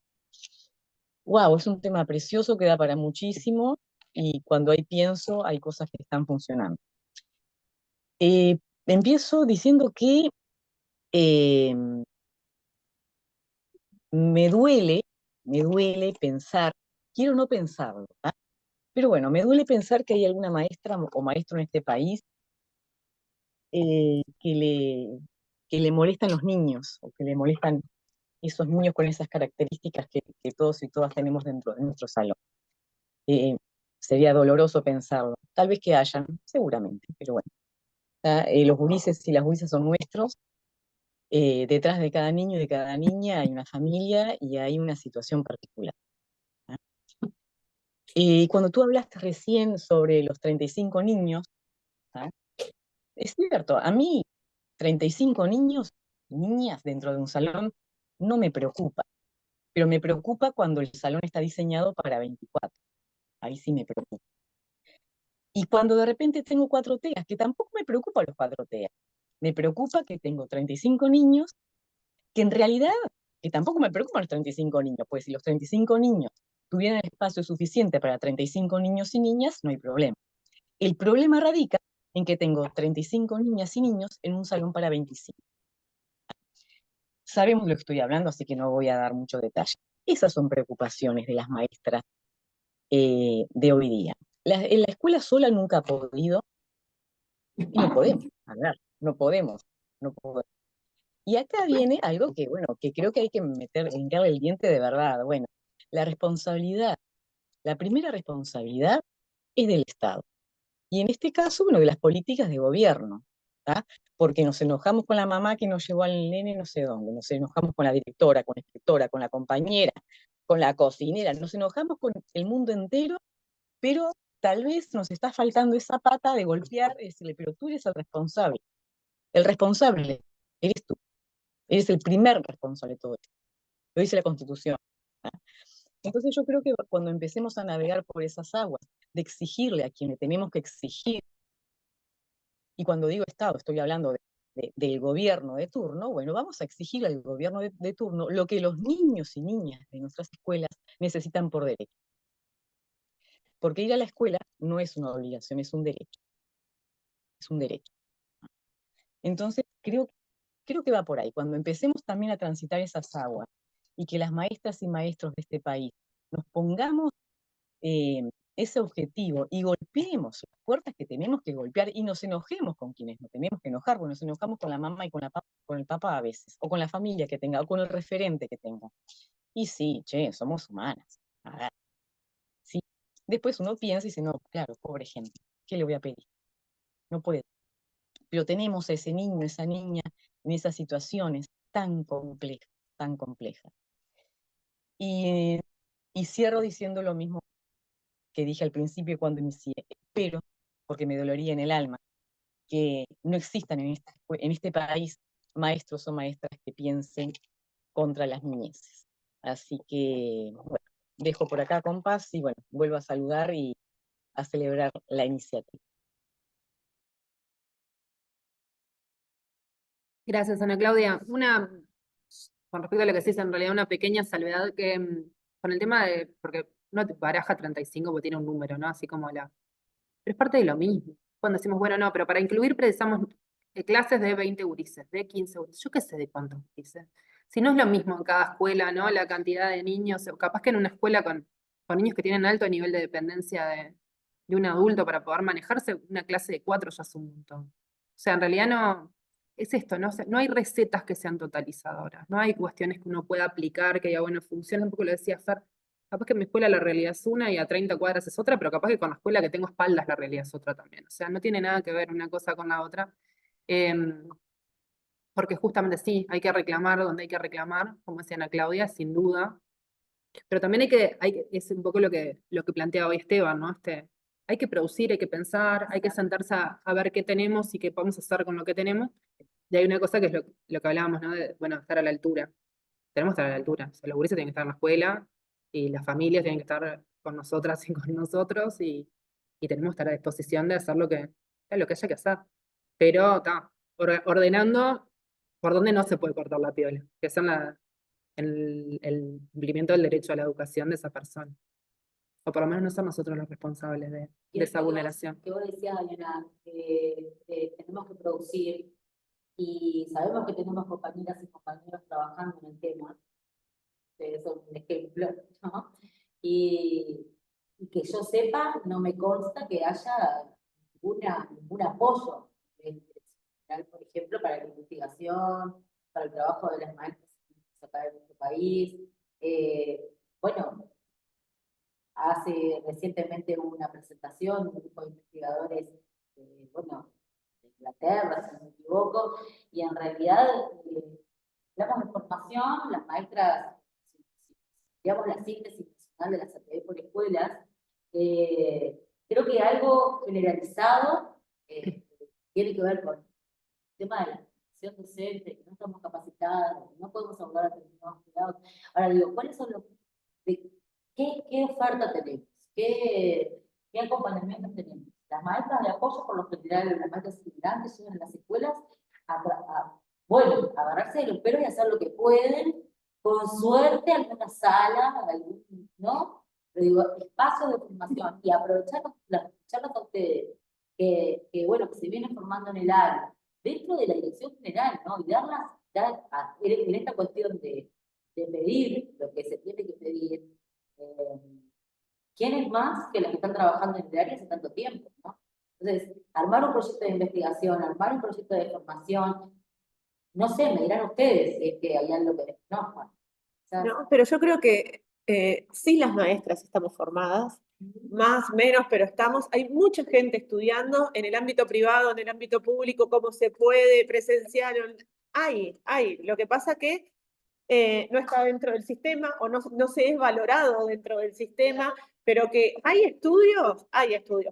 Wow, es un tema precioso que da para muchísimo y cuando hay pienso hay cosas que están funcionando. Empiezo diciendo que me duele pensar, quiero no pensarlo, ¿ah? Pero bueno, me duele pensar que hay alguna maestra o maestro en este país que le molestan los niños, o que le molestan esos niños con esas características que todos y todas tenemos dentro de nuestro salón. Sería doloroso pensarlo. Tal vez que hayan, seguramente, pero bueno. Los gurises y las gurisas son nuestros. Detrás de cada niño y de cada niña hay una familia y hay una situación particular. Cuando tú hablaste recién sobre los 35 niños, ¿ah? Es cierto, a mí 35 niños y niñas dentro de un salón no me preocupa, pero me preocupa cuando el salón está diseñado para 24. Ahí sí me preocupa. Y cuando de repente tengo 4 TEAs, que tampoco me preocupa los 4 TEAs, me preocupa que tengo 35 niños, que en realidad, que tampoco me preocupan los 35 niños, pues si los 35 niños tuvieran espacio suficiente para 35 niños y niñas, no hay problema. El problema radica en que tengo 35 niñas y niños en un salón para 25. Sabemos lo que estoy hablando, así que no voy a dar mucho detalle. Esas son preocupaciones de las maestras de hoy día. En la escuela sola nunca ha podido, y no podemos hablar, no podemos. Y acá viene algo que, bueno, que creo que hay que hincarle el diente de verdad. Bueno, la responsabilidad, la primera responsabilidad es del Estado. Y en este caso, bueno, de las políticas de gobierno, ¿tá? Porque nos enojamos con la mamá que nos llevó al nene no sé dónde, nos enojamos con la directora, con la inspectora, con la compañera, con la cocinera, nos enojamos con el mundo entero, pero tal vez nos está faltando esa pata de golpear y decirle, pero tú eres el responsable. El responsable eres tú. Eres el primer responsable de todo esto. Lo dice la Constitución. Entonces yo creo que cuando empecemos a navegar por esas aguas, de exigirle a quien le tenemos que exigir, y cuando digo Estado estoy hablando del gobierno de turno, bueno, vamos a exigir al gobierno de turno lo que los niños y niñas de nuestras escuelas necesitan por derecho. Porque ir a la escuela no es una obligación, es un derecho. Es un derecho. Entonces, creo que va por ahí. Cuando empecemos también a transitar esas aguas y que las maestras y maestros de este país nos pongamos ese objetivo y golpeemos las puertas que tenemos que golpear y nos enojemos con quienes nos tenemos que enojar, porque nos enojamos con la mamá y con el papá a veces, o con la familia que tenga, o con el referente que tenga. Y sí, che, somos humanas. A ver, sí. Después uno piensa y dice, no, claro, pobre gente, ¿qué le voy a pedir? No puede. Pero tenemos a ese niño, esa niña, en esas situaciones tan complejas, tan complejas. Y cierro diciendo lo mismo que dije al principio cuando inicié. Espero, porque me dolería en el alma, que no existan en este país maestros o maestras que piensen contra las niñeces. Así que, bueno, dejo por acá compás y bueno, vuelvo a saludar y a celebrar la iniciativa. Gracias, Ana Claudia. Con respecto a lo que decís, en realidad una pequeña salvedad que con el tema de, porque uno te baraja 35 porque tiene un número, ¿no? Así como pero es parte de lo mismo. Cuando decimos, bueno, no, pero para incluir precisamos clases de 20 gurises, de 15 gurises, yo qué sé de cuántos gurises. Si no es lo mismo en cada escuela, ¿no? La cantidad de niños, o capaz que en una escuela con niños que tienen alto nivel de dependencia de un adulto para poder manejarse, una clase de 4 ya es un montón. O sea, en realidad no, es esto, no hay recetas que sean totalizadoras, no hay cuestiones que uno pueda aplicar, que diga, bueno, funciona, un poco lo decía Fer, capaz que en mi escuela la realidad es una y a 30 cuadras es otra, pero capaz que con la escuela que tengo espaldas la realidad es otra también. O sea, no tiene nada que ver una cosa con la otra. Porque justamente sí, hay que reclamar donde hay que reclamar, como decía Ana Claudia, sin duda. Pero también es un poco lo que plantea hoy Esteban, ¿no? Hay que producir, hay que pensar, hay que sentarse a ver qué tenemos y qué podemos hacer con lo que tenemos. Y hay una cosa que es lo que hablábamos, ¿no? Bueno, estar a la altura. Tenemos que estar a la altura. O sea, los gurises tienen que estar en la escuela y las familias tienen que estar con nosotras y con nosotros y tenemos que estar a disposición de hacer lo que haya que hacer. Pero está ordenando por dónde no se puede cortar la piola, que son el cumplimiento del derecho a la educación de esa persona. O por lo menos no ser nosotros los responsables de esa vulneración. Que vos decías, Diana, que tenemos que producir y sabemos que tenemos compañeras y compañeros trabajando en el tema, ustedes son un ejemplo, ¿no? Y que yo sepa, no me consta que haya ningún apoyo, por ejemplo, para la investigación, para el trabajo de las maestras acá en nuestro país. Bueno, recientemente hubo una presentación de un grupo de investigadores, bueno, de Inglaterra, si no me equivoco, y en realidad hablamos de formación, las maestras, si digamos la síntesis nacional de las actividades por escuelas, creo que algo generalizado tiene que ver con el tema de la formación docente, que no estamos capacitados, no podemos hablar a determinados cuidados. Ahora digo, ¿cuáles son ¿qué oferta tenemos? ¿Qué acompañamientos tenemos? Las maestras de apoyo, por lo general, las maestras inmigrantes llegan a las escuelas bueno, agarrarse de los pelos y hacer lo que pueden, con suerte, alguna sala, ¿no? Pero digo, espacios de formación y aprovecharlos a ustedes, que bueno, que se vienen formando en el área, dentro de la dirección general, ¿no? Y en esta cuestión de pedir lo que se tiene que pedir, ¿quién es más que los que están trabajando en el área hace tanto tiempo, ¿no? Entonces, armar un proyecto de investigación, armar un proyecto de formación, no sé, me dirán ustedes si es que hay algo que no, bueno, o sea, No, pero yo creo que sí las maestras estamos formadas, más, menos, pero estamos. Hay mucha gente estudiando en el ámbito privado, en el ámbito público, cómo se puede presenciar. Hay. Lo que pasa que no está dentro del sistema o no se es valorado dentro del sistema, pero que hay estudios,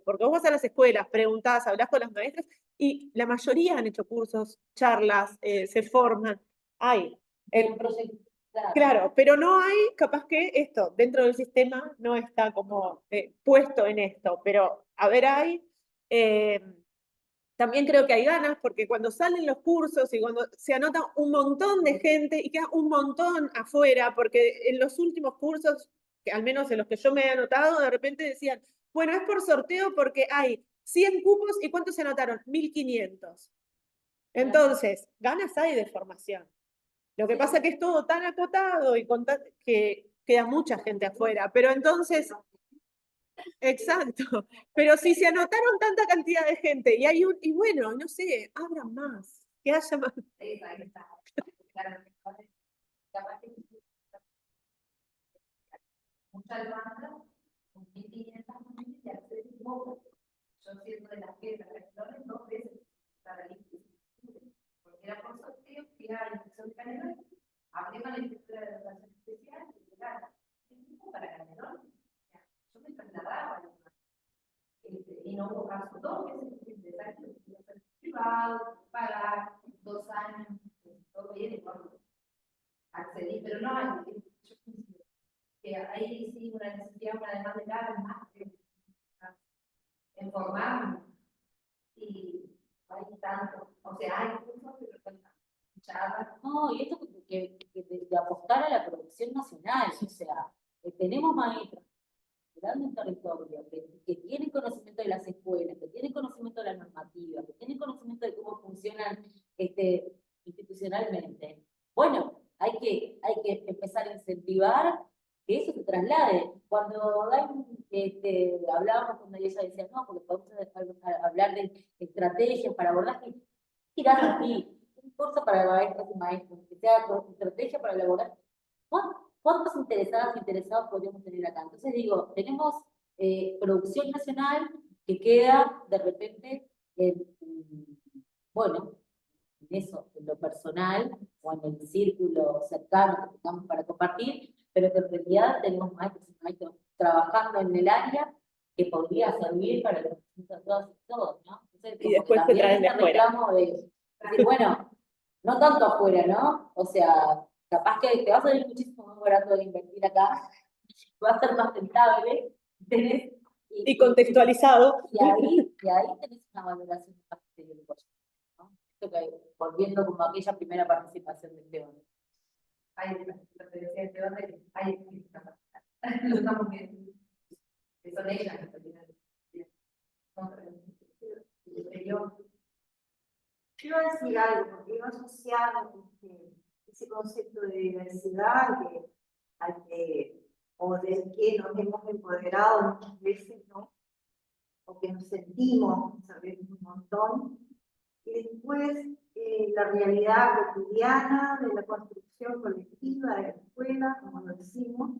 porque vos vas a las escuelas, preguntás, hablás con las maestras y la mayoría han hecho cursos, charlas, se forman. Hay. Claro, pero no hay, capaz que esto, dentro del sistema no está como puesto en esto, pero a ver, también creo que hay ganas, porque cuando salen los cursos y cuando se anota un montón de gente y queda un montón afuera, porque en los últimos cursos, que al menos en los que yo me he anotado, de repente decían, bueno, es por sorteo porque hay 100 cupos y ¿cuántos se anotaron? 1500. Entonces, ganas hay de formación. Lo que pasa es que es todo tan acotado y que queda mucha gente afuera. Pero entonces, exacto. Pero si se anotaron tanta cantidad de gente y hay y bueno, no sé, abran más, que haya más. Mucha demanda, con 1500 familias y acceso poco. Yo siento de las que las 2 veces para el porque era por sorteo, que era la inspección de Canelones, abrimos la inspectora de educación especial y era para Canelones. Yo me trasladaba y no hubo caso 2 veces que empezar privado, pagar 2 años, todo bien, accedí, pero no hay, yo considero que ahí sí una necesidad, una demanda de cada vez más que informarnos y hay tanto, o sea, hay cursos que recuerdan charlas. No, y esto de apostar a la producción nacional, o sea, tenemos maestros en un territorio que tienen conocimiento de las escuelas, que tienen conocimiento de la normativa, que tienen conocimiento de cómo funcionan institucionalmente. Bueno, hay que empezar a incentivar que eso se traslade. Cuando hablábamos con ella decía, no, porque podemos hablar de estrategias para abordaje, tirar aquí, un curso para maestros y maestros, que sea estrategia para elaborar. ¿Cuántos interesados podríamos tener acá? Entonces digo, tenemos producción nacional que queda de repente bueno, en eso, en lo personal o en el círculo cercano que tengamos para compartir, pero que en realidad tenemos maestros y maestros trabajando en el área que podría servir para el conocimiento de todas y todos, ¿no? Entonces, Y después se traen de afuera. Reclamo de decir, bueno, no tanto afuera, ¿no? O sea, capaz que te va a salir muchísimo más barato de invertir acá, va a ser más rentable, tenés, y contextualizado. Y ahí tenés una valoración de parte del proyecto, ¿no? Esto que, volviendo como aquella primera participación del Teón. Hay lo que decía el Teón, hay lo estamos viendo, que son ellas las Yo iba a decir algo, porque iba a asociar ese concepto de diversidad o del que nos hemos empoderado muchas veces, ¿no? O que nos sentimos, sabemos un montón, y después la realidad cotidiana de la construcción colectiva de la escuela, como lo decimos,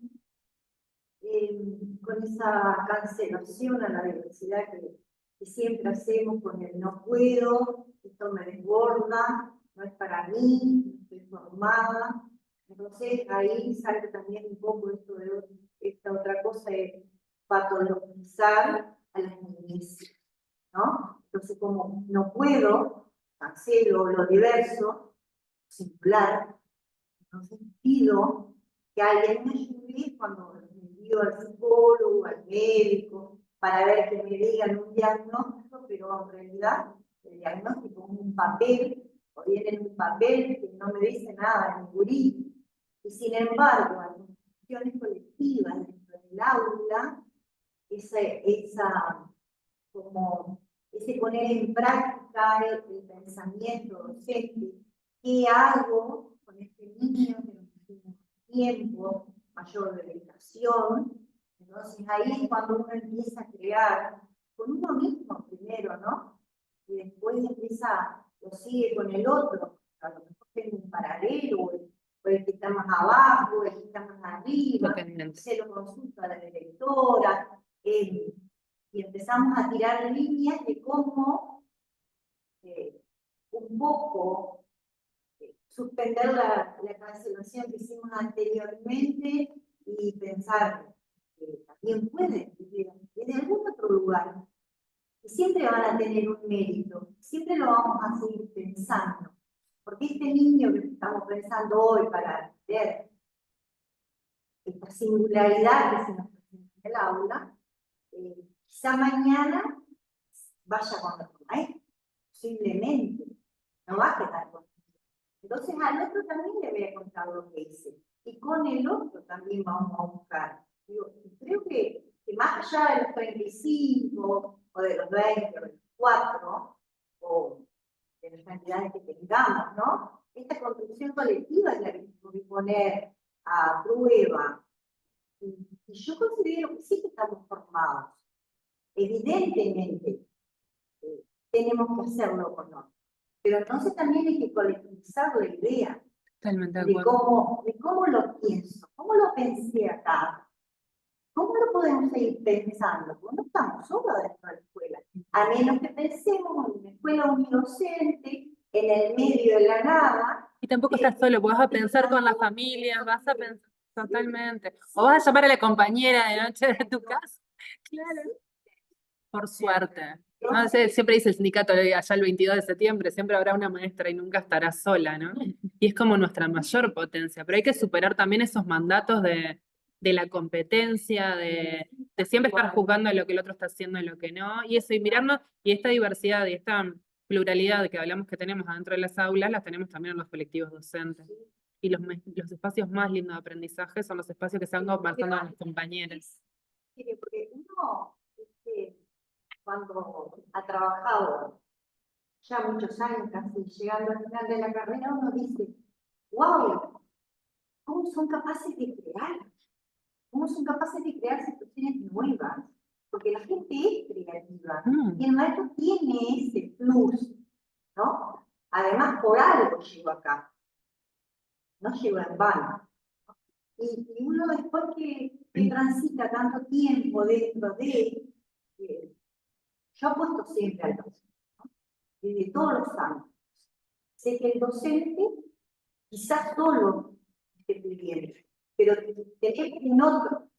con esa cancelación a la diversidad que siempre hacemos con el no puedo, esto me desborda, no es para mí, no estoy formada. Entonces ahí sale también un poco esto de esta otra cosa de patologizar a las niñez, ¿no? Entonces como no puedo, cancelo lo diverso, singular, entonces pido que alguien me ayude cuando me envío al psicólogo, al médico, para ver que me digan un diagnóstico, pero en realidad el diagnóstico es un papel, o viene en un papel que no me dice nada, en gurí. Y sin embargo, en las instituciones colectivas dentro del aula, ese poner en práctica el pensamiento docente, ¿qué hago con este niño que no tiene tiempo, mayor dedicación? Entonces ahí es cuando uno empieza a crear con uno mismo primero, ¿no? Y después lo sigue con el otro, a lo mejor tengo un paralelo, o el que está más abajo, el que está más arriba, se lo consulta a la directora, y empezamos a tirar líneas de cómo un poco suspender la cancelación que hicimos anteriormente y pensar que también pueden vivir en algún otro lugar. Y siempre van a tener un mérito, siempre lo vamos a seguir pensando. Porque este niño que estamos pensando hoy para ver esta singularidad que se nos presenta en el aula, quizá mañana vaya con otro maestro, posiblemente, no va a quedar con él. Entonces al otro también le voy a contar lo que hice, y con el otro también vamos a buscar. Digo, creo que más allá de los 35, o de los 20, o de los 4, o de las cantidades que tengamos, ¿no? Esta construcción colectiva es la que tenemos que poner a prueba. Y yo considero que sí que estamos formados. Evidentemente, tenemos que hacerlo con nosotros. Pero entonces también hay que colectivizar la idea Totalmente de de acuerdo. cómo lo pienso, cómo lo pensé acá. ¿Cómo lo podemos seguir pensando? Porque no estamos solos dentro de la escuela. A menos que pensemos en una escuela unidocente, en el medio de la nada. Y tampoco estás solo, porque vas a pensar con la familia, vas a pensar totalmente. O vas a llamar a la compañera de noche de tu casa. Claro. Por suerte. No sé, siempre dice el sindicato allá el 22 de septiembre, siempre habrá una maestra y nunca estará sola, ¿no? Y es como nuestra mayor potencia, pero hay que superar también esos mandatos de la competencia, de siempre estar juzgando lo que el otro está haciendo y lo que no, y eso, y mirarnos, y esta diversidad y esta pluralidad que hablamos que tenemos adentro de las aulas, las tenemos también en los colectivos docentes. Y los espacios más lindos de aprendizaje son los espacios que se van conversando con los compañeros. Sí, porque uno, cuando ha trabajado ya muchos años, casi llegando al final de la carrera, uno dice, wow, ¿cómo son capaces de crear? ¿Cómo son capaces de crear situaciones nuevas? Porque la gente es creativa y el maestro tiene ese plus, ¿no? Además, por algo llegó acá, no llegó en vano. Y uno después que transita tanto tiempo dentro de... yo apuesto siempre al docente, ¿no? Desde todos los ámbitos. Sé que el docente quizás solo esté pidiendo, pero tenés un otro.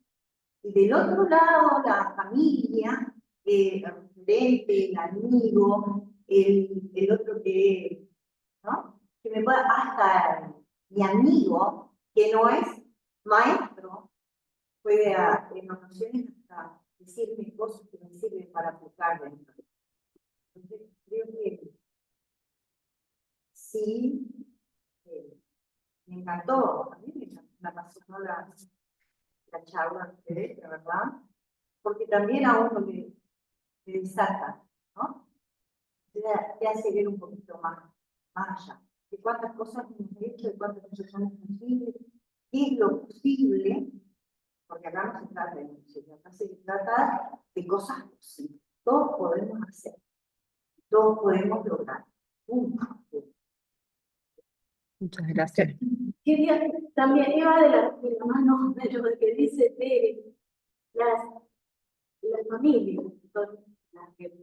Y del otro lado, la familia, el referente, el amigo, el otro que, ¿no? Que me pueda, hasta mi amigo, que no es maestro, puede en ocasiones hasta decirme cosas que me sirven para aplicar dentro. Entonces, creo que sí, me encantó, a mí me apasionó la charla de ustedes, la verdad, porque también a uno le desata, ¿no? Te hace ver un poquito más allá, de cuántas cosas hemos hecho, de cuántas cosas son posibles, qué es lo posible, porque acá no se trata de posible, acá se trata de cosas posibles. Todos podemos hacer, todos podemos lograr. Muchas gracias. Quería también, iba de la mano de lo que dice Tere, las familias son las que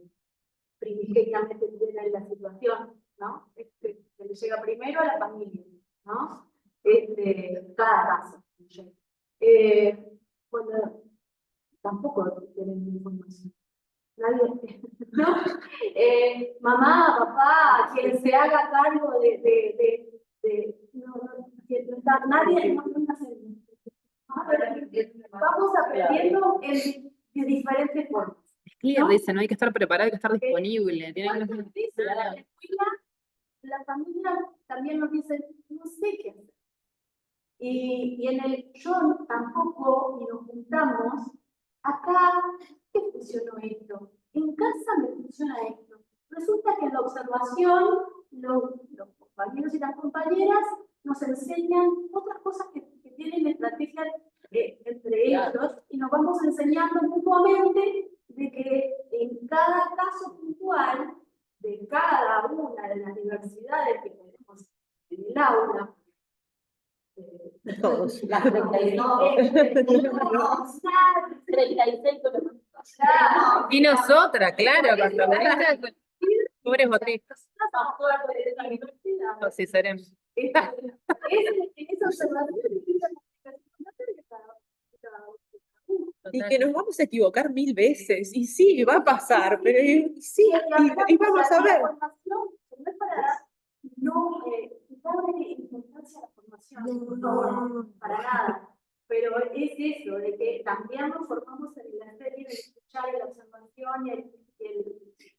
primigeniamente tienen la situación, ¿no? Que le llega primero a la familia, ¿no? Cada caso. Cuando tampoco tienen información. Nadie, ¿no? Mamá, papá, quien se haga cargo nadie, vamos aprendiendo de diferentes formas. Es clear, dice, no hay que estar preparado, hay que estar disponible. La familia también nos dice, no sé qué hacer. Y en el yo tampoco, y nos juntamos, acá, ¿qué funcionó esto? En casa me funciona esto. Resulta que en la observación, los compañeros y las compañeras nos enseñan otras cosas que tienen estrategias entre ellos y nos vamos enseñando mutuamente de que en cada caso puntual de cada una de las diversidades que tenemos en el aula, todos, las 36. Y nosotras, claro, cuando pobres botistas. Sí, seremos. Esa observación y que nos vamos a equivocar 1000 veces, y sí, va a pasar, pero sí, y vamos a ver. No es para no quitarle importancia a la formación, por favor, para nada. pero es eso, de que también nos formamos en la serie de escuchar y la observación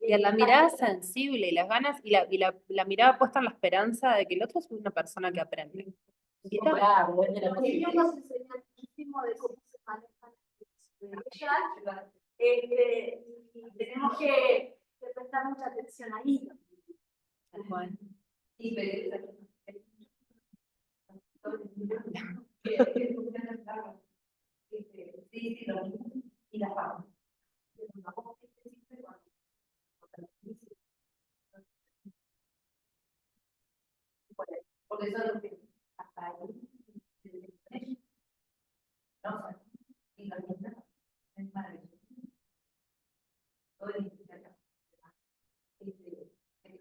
Y en la mirada sensible y las ganas y la mirada puesta en la esperanza de que el otro es una persona que aprende. Y está. Claro, es de la Los niños nos enseñan muchísimo de cómo se manejan ellas, y tenemos que prestar mucha atención ahí. Sí, pero sí, lo mismo. Y la fama. Porque eso es lo que hasta ahí no sé. Y la misma es maravilloso. Todo el que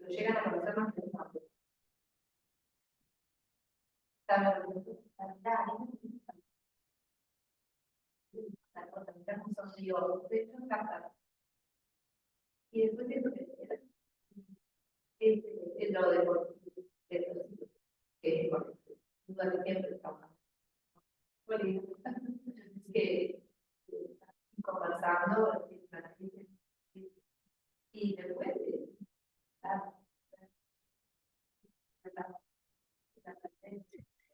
lo llegan a conocer más interesante. Y después eso es lo de que siempre trabaja. Que conversando y después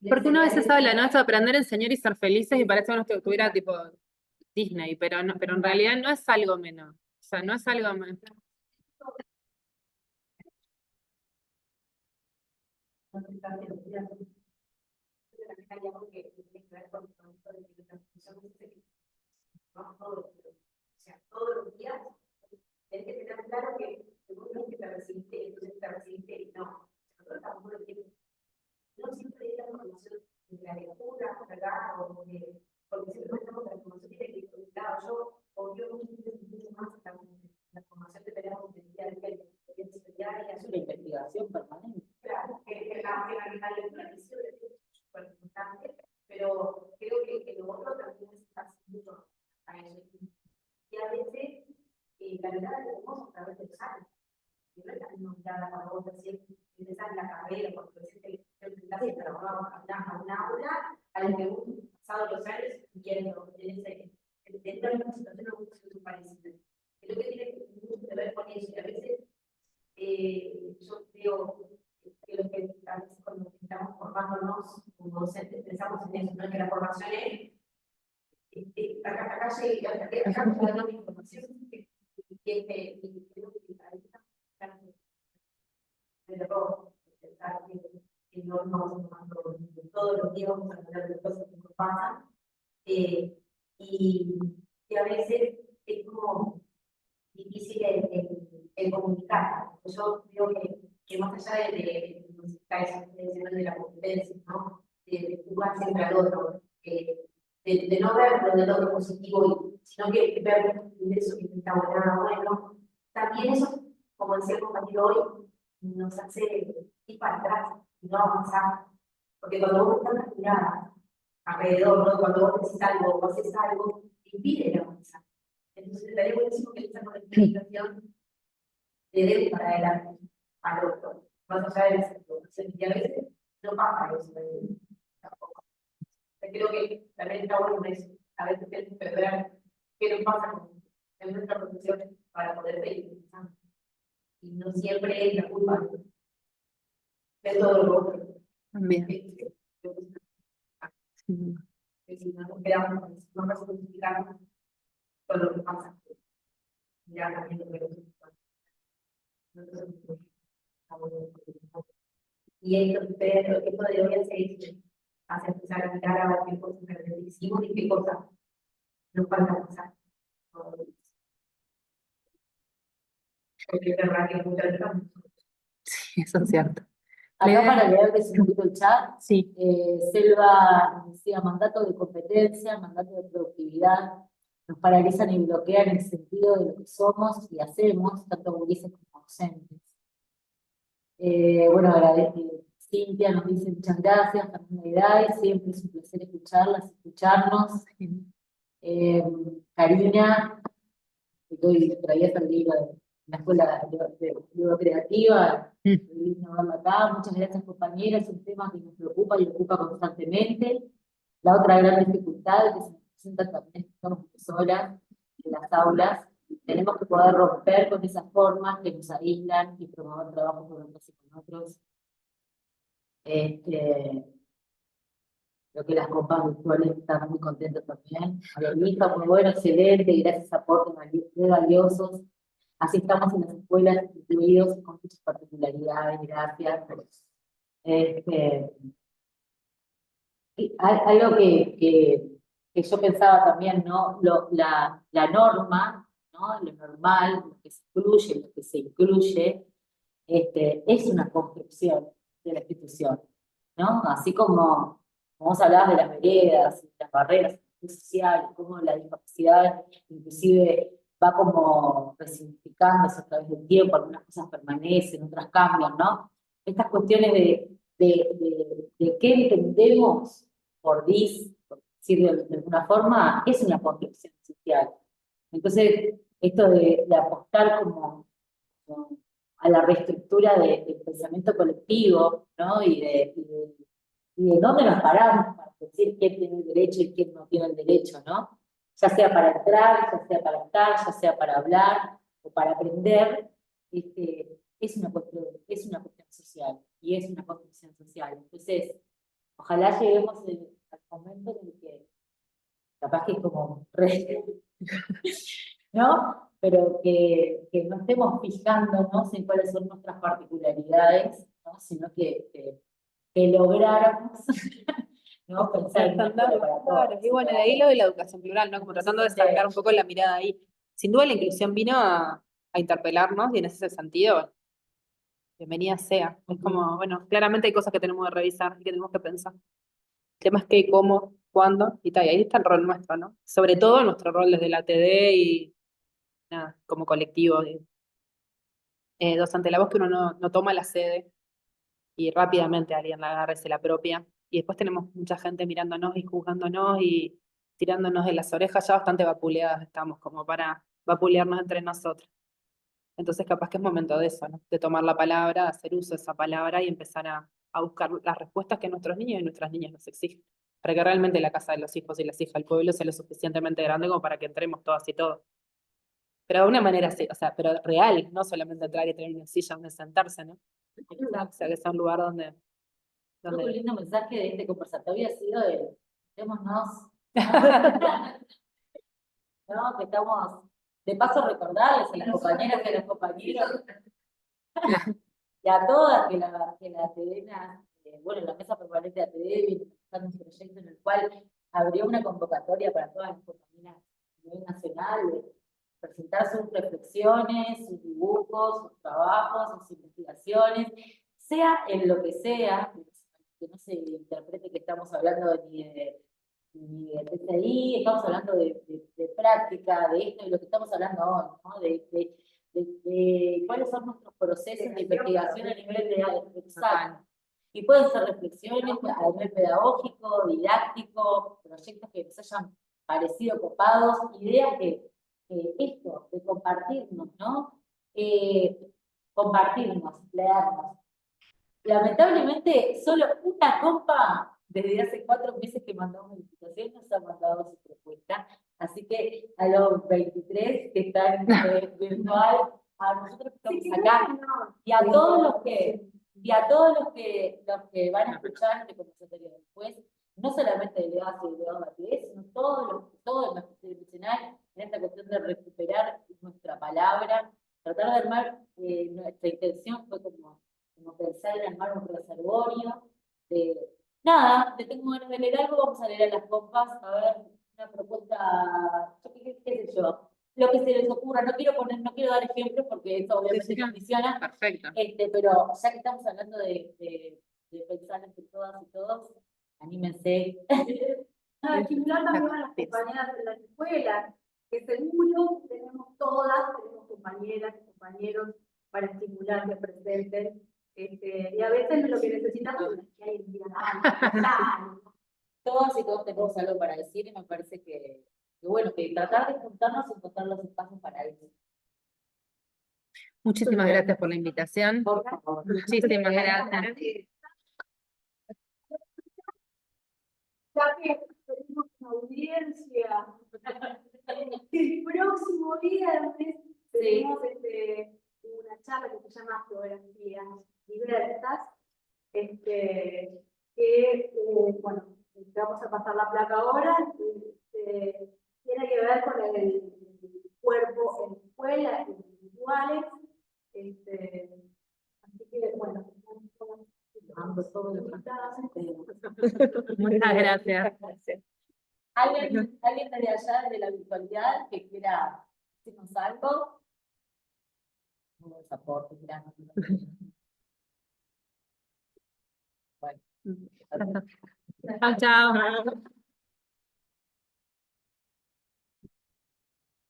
Porque una vez se habla, ¿no? Esto de aprender a enseñar y ser felices y parece que uno estuviera tipo Disney, pero no, pero en realidad no es algo menos. O sea, no es algo menos. Todos los días tienes que tener claro que seguro que te recibiste, entonces te recibiste y no. Nosotros estamos todo el tiempo. No siempre hay la información de la lectura, ¿verdad? Porque siempre estamos con la información que hay que claro, yo obvio mucho más la información que tenemos en el día a día, Es una investigación permanente. claro, que la lectura es súper importante, pero creo que lo otro también es mucho a eso. Y a veces la mirada que tenemos a través de los años. Y no es la misma mirada cuando vos recién empezás la carrera, cuando recién te empezás a trabajar a un aula, a la que vos pasado los años viendo dentro de una situación o una situación parecida. Creo que tiene mucho que ver con eso. Y a veces yo creo que lo que a veces cuando estamos formándonos como docentes pensamos en eso, ¿no? Que la formación es acá estamos dando información y creo que ahí estamos el error de pensar que no vamos tomando todos los días, vamos a hablar de cosas que nos pasan y a veces es como difícil el comunicar. Yo creo que más allá de la competencia, ¿no? De jugar siempre al otro, de no verlo del otro positivo, sino que ver eso que está bueno. También eso, como decía el compañero hoy, nos hace ir para atrás y no avanzar. Porque cuando vos estás en la mirada alrededor, ¿no? Cuando vos decís algo o haces algo, te impide el avanzar. Entonces, estaría buenísimo que esa comunicación le dé para adelante al otro, más allá de las situaciones. Y a veces no pasa eso tampoco. Creo que también está bueno eso. A veces tenemos que ver qué nos pasa en nuestra profesión para poder seguir pensando. Y no siempre es la culpa de todo lo otro. Bien. Que si no nos quedamos con eso, no nos justificamos con lo que pasa. Ya también lo veo. Y esto de hoy hace empezar a mirar a qué cosas realmente hicimos y qué cosas nos falta pasar. Porque es verdad que muchas veces Sí, eso es cierto. Acá para leerles un poquito el chat, Sí. Selva decía mandato de competencia, mandato de productividad, nos paralizan y bloquean el sentido de lo que somos y hacemos, tanto gurises como docentes. Bueno, Cintia nos dice muchas gracias, también Meday, siempre es un placer escucharnos. Karina, que todavía está el libro de la escuela de creativa, lindo verla acá. Muchas gracias compañeras, es un tema que nos preocupa y ocupa constantemente. La otra gran dificultad que se nos presenta también es que estamos solas en las aulas. Tenemos que poder romper con esas formas que nos aíslan y promover trabajo con otros y con otros. Lo que las compas virtuales están muy contentos también. A la hija, muy bueno, excelente, gracias a aportes muy valiosos. Así estamos en las escuelas, incluidos con sus particularidades, gracias. Algo que yo pensaba también, ¿no? La norma, ¿no? Lo normal, lo que se excluye, lo que se incluye, es una construcción de la institución, ¿no? Así como vos hablabas de las veredas, las barreras sociales, cómo la discapacidad inclusive va como resignificándose a través del tiempo, algunas cosas permanecen, otras cambian, ¿no? Estas cuestiones de qué entendemos por DIS, por decirlo de alguna forma, es una construcción social. Entonces, esto de apostar como a la reestructura del pensamiento colectivo, ¿no? Y de dónde nos paramos para decir quién tiene el derecho y quién no tiene el derecho, ¿no? Ya sea para entrar, ya sea para estar, ya sea para hablar o para aprender, es una cuestión social y es una construcción social. Entonces, ojalá lleguemos al momento en el que, capaz que es como ¿no? Pero que no estemos fijándonos en cuáles son nuestras particularidades, ¿no? Sino que lográramos ¿no? pensar en una escuela para todos. Claro, y bueno, de ahí lo de la educación plural, ¿no? Como tratando de sacar un poco la mirada ahí. Sin duda la inclusión vino a interpelarnos y en ese sentido, bienvenida sea. Es como, bueno, claramente hay cosas que tenemos que revisar y que tenemos que pensar. El tema es qué, cómo, cuándo y tal. Y ahí está el rol nuestro, ¿no? Sobre todo nuestro rol desde la TD y nada, como colectivo. Docente la voz que uno no toma la sede y rápidamente alguien la agarra y se la apropia. Y después tenemos mucha gente mirándonos y juzgándonos y tirándonos de las orejas, ya bastante vapuleadas estamos, como para vapulearnos entre nosotros. Entonces capaz que es momento de eso, ¿no? De tomar la palabra, de hacer uso de esa palabra y empezar a buscar las respuestas que nuestros niños y nuestras niñas nos exigen, para que realmente la casa de los hijos y las hijas del pueblo sea lo suficientemente grande como para que entremos todas y todos. Pero de una manera así, o sea, pero real, no solamente entrar y tener una silla donde sentarse, ¿no? O sea, que sea un lugar donde... Un lindo mensaje de este conversatorio ha sido de démonos, ¿no? Que estamos, de paso recordarles a las compañeras y a los compañeros y a todas que la TEDENA, bueno, la Mesa Permanente de la TEDE viene presentando un proyecto en el cual abrió una convocatoria para todas las compañeras a nivel nacional de presentar sus reflexiones, sus dibujos, sus trabajos, sus investigaciones, sea en lo que sea, que no se interprete que estamos hablando ni de PCI, estamos hablando de práctica, de esto, de lo que estamos hablando hoy, ¿no? De cuáles son nuestros procesos de investigación a nivel de examen. Y pueden ser reflexiones a nivel pedagógico, didáctico, proyectos que nos hayan parecido copados, ideas esto, de compartirnos, ¿no? Compartirnos, leernos. Lamentablemente, solo una compa, desde hace 4 meses que mandamos la invitación, nos ha mandado su propuesta. Así que a los 23 que están virtual, a nosotros que estamos acá, y a todos los que van a escuchar este conversatorio después, no solamente delegados y delegados de la TED, sino todo el magisterio profesional, en esta cuestión de recuperar nuestra palabra, tratar de armar, nuestra intención fue como pensar en armar un reservorio. Nada, te tengo ganas de leer algo, vamos a leer a las compas, a ver, una propuesta, qué sé yo, lo que se les ocurra, no quiero dar ejemplos porque eso obviamente condiciona. Perfecto. Pero ya que estamos hablando de pensar entre todas y todos, anímense. Estimular también a las compañeras de la escuela, que seguro tenemos compañeras y compañeros para estimular que presenten. Y a veces lo que necesitamos es que hay un día Todos y todos tenemos algo para decir y me parece que bueno, que tratar de juntarnos y encontrar los espacios para eso. Muchísimas gracias por la invitación. Por favor. Muchísimas gracias. Ya que audiencia. El próximo viernes tenemos una charla que se llama Geografías Diversas, bueno, te vamos a pasar la placa ahora, tiene que ver con el cuerpo en escuelas individuales, así que bueno, Muchas gracias. ¿Alguien de allá de la virtualidad que quiera decirnos algo? Muchos aportes, gracias. Bueno. Chao, chao.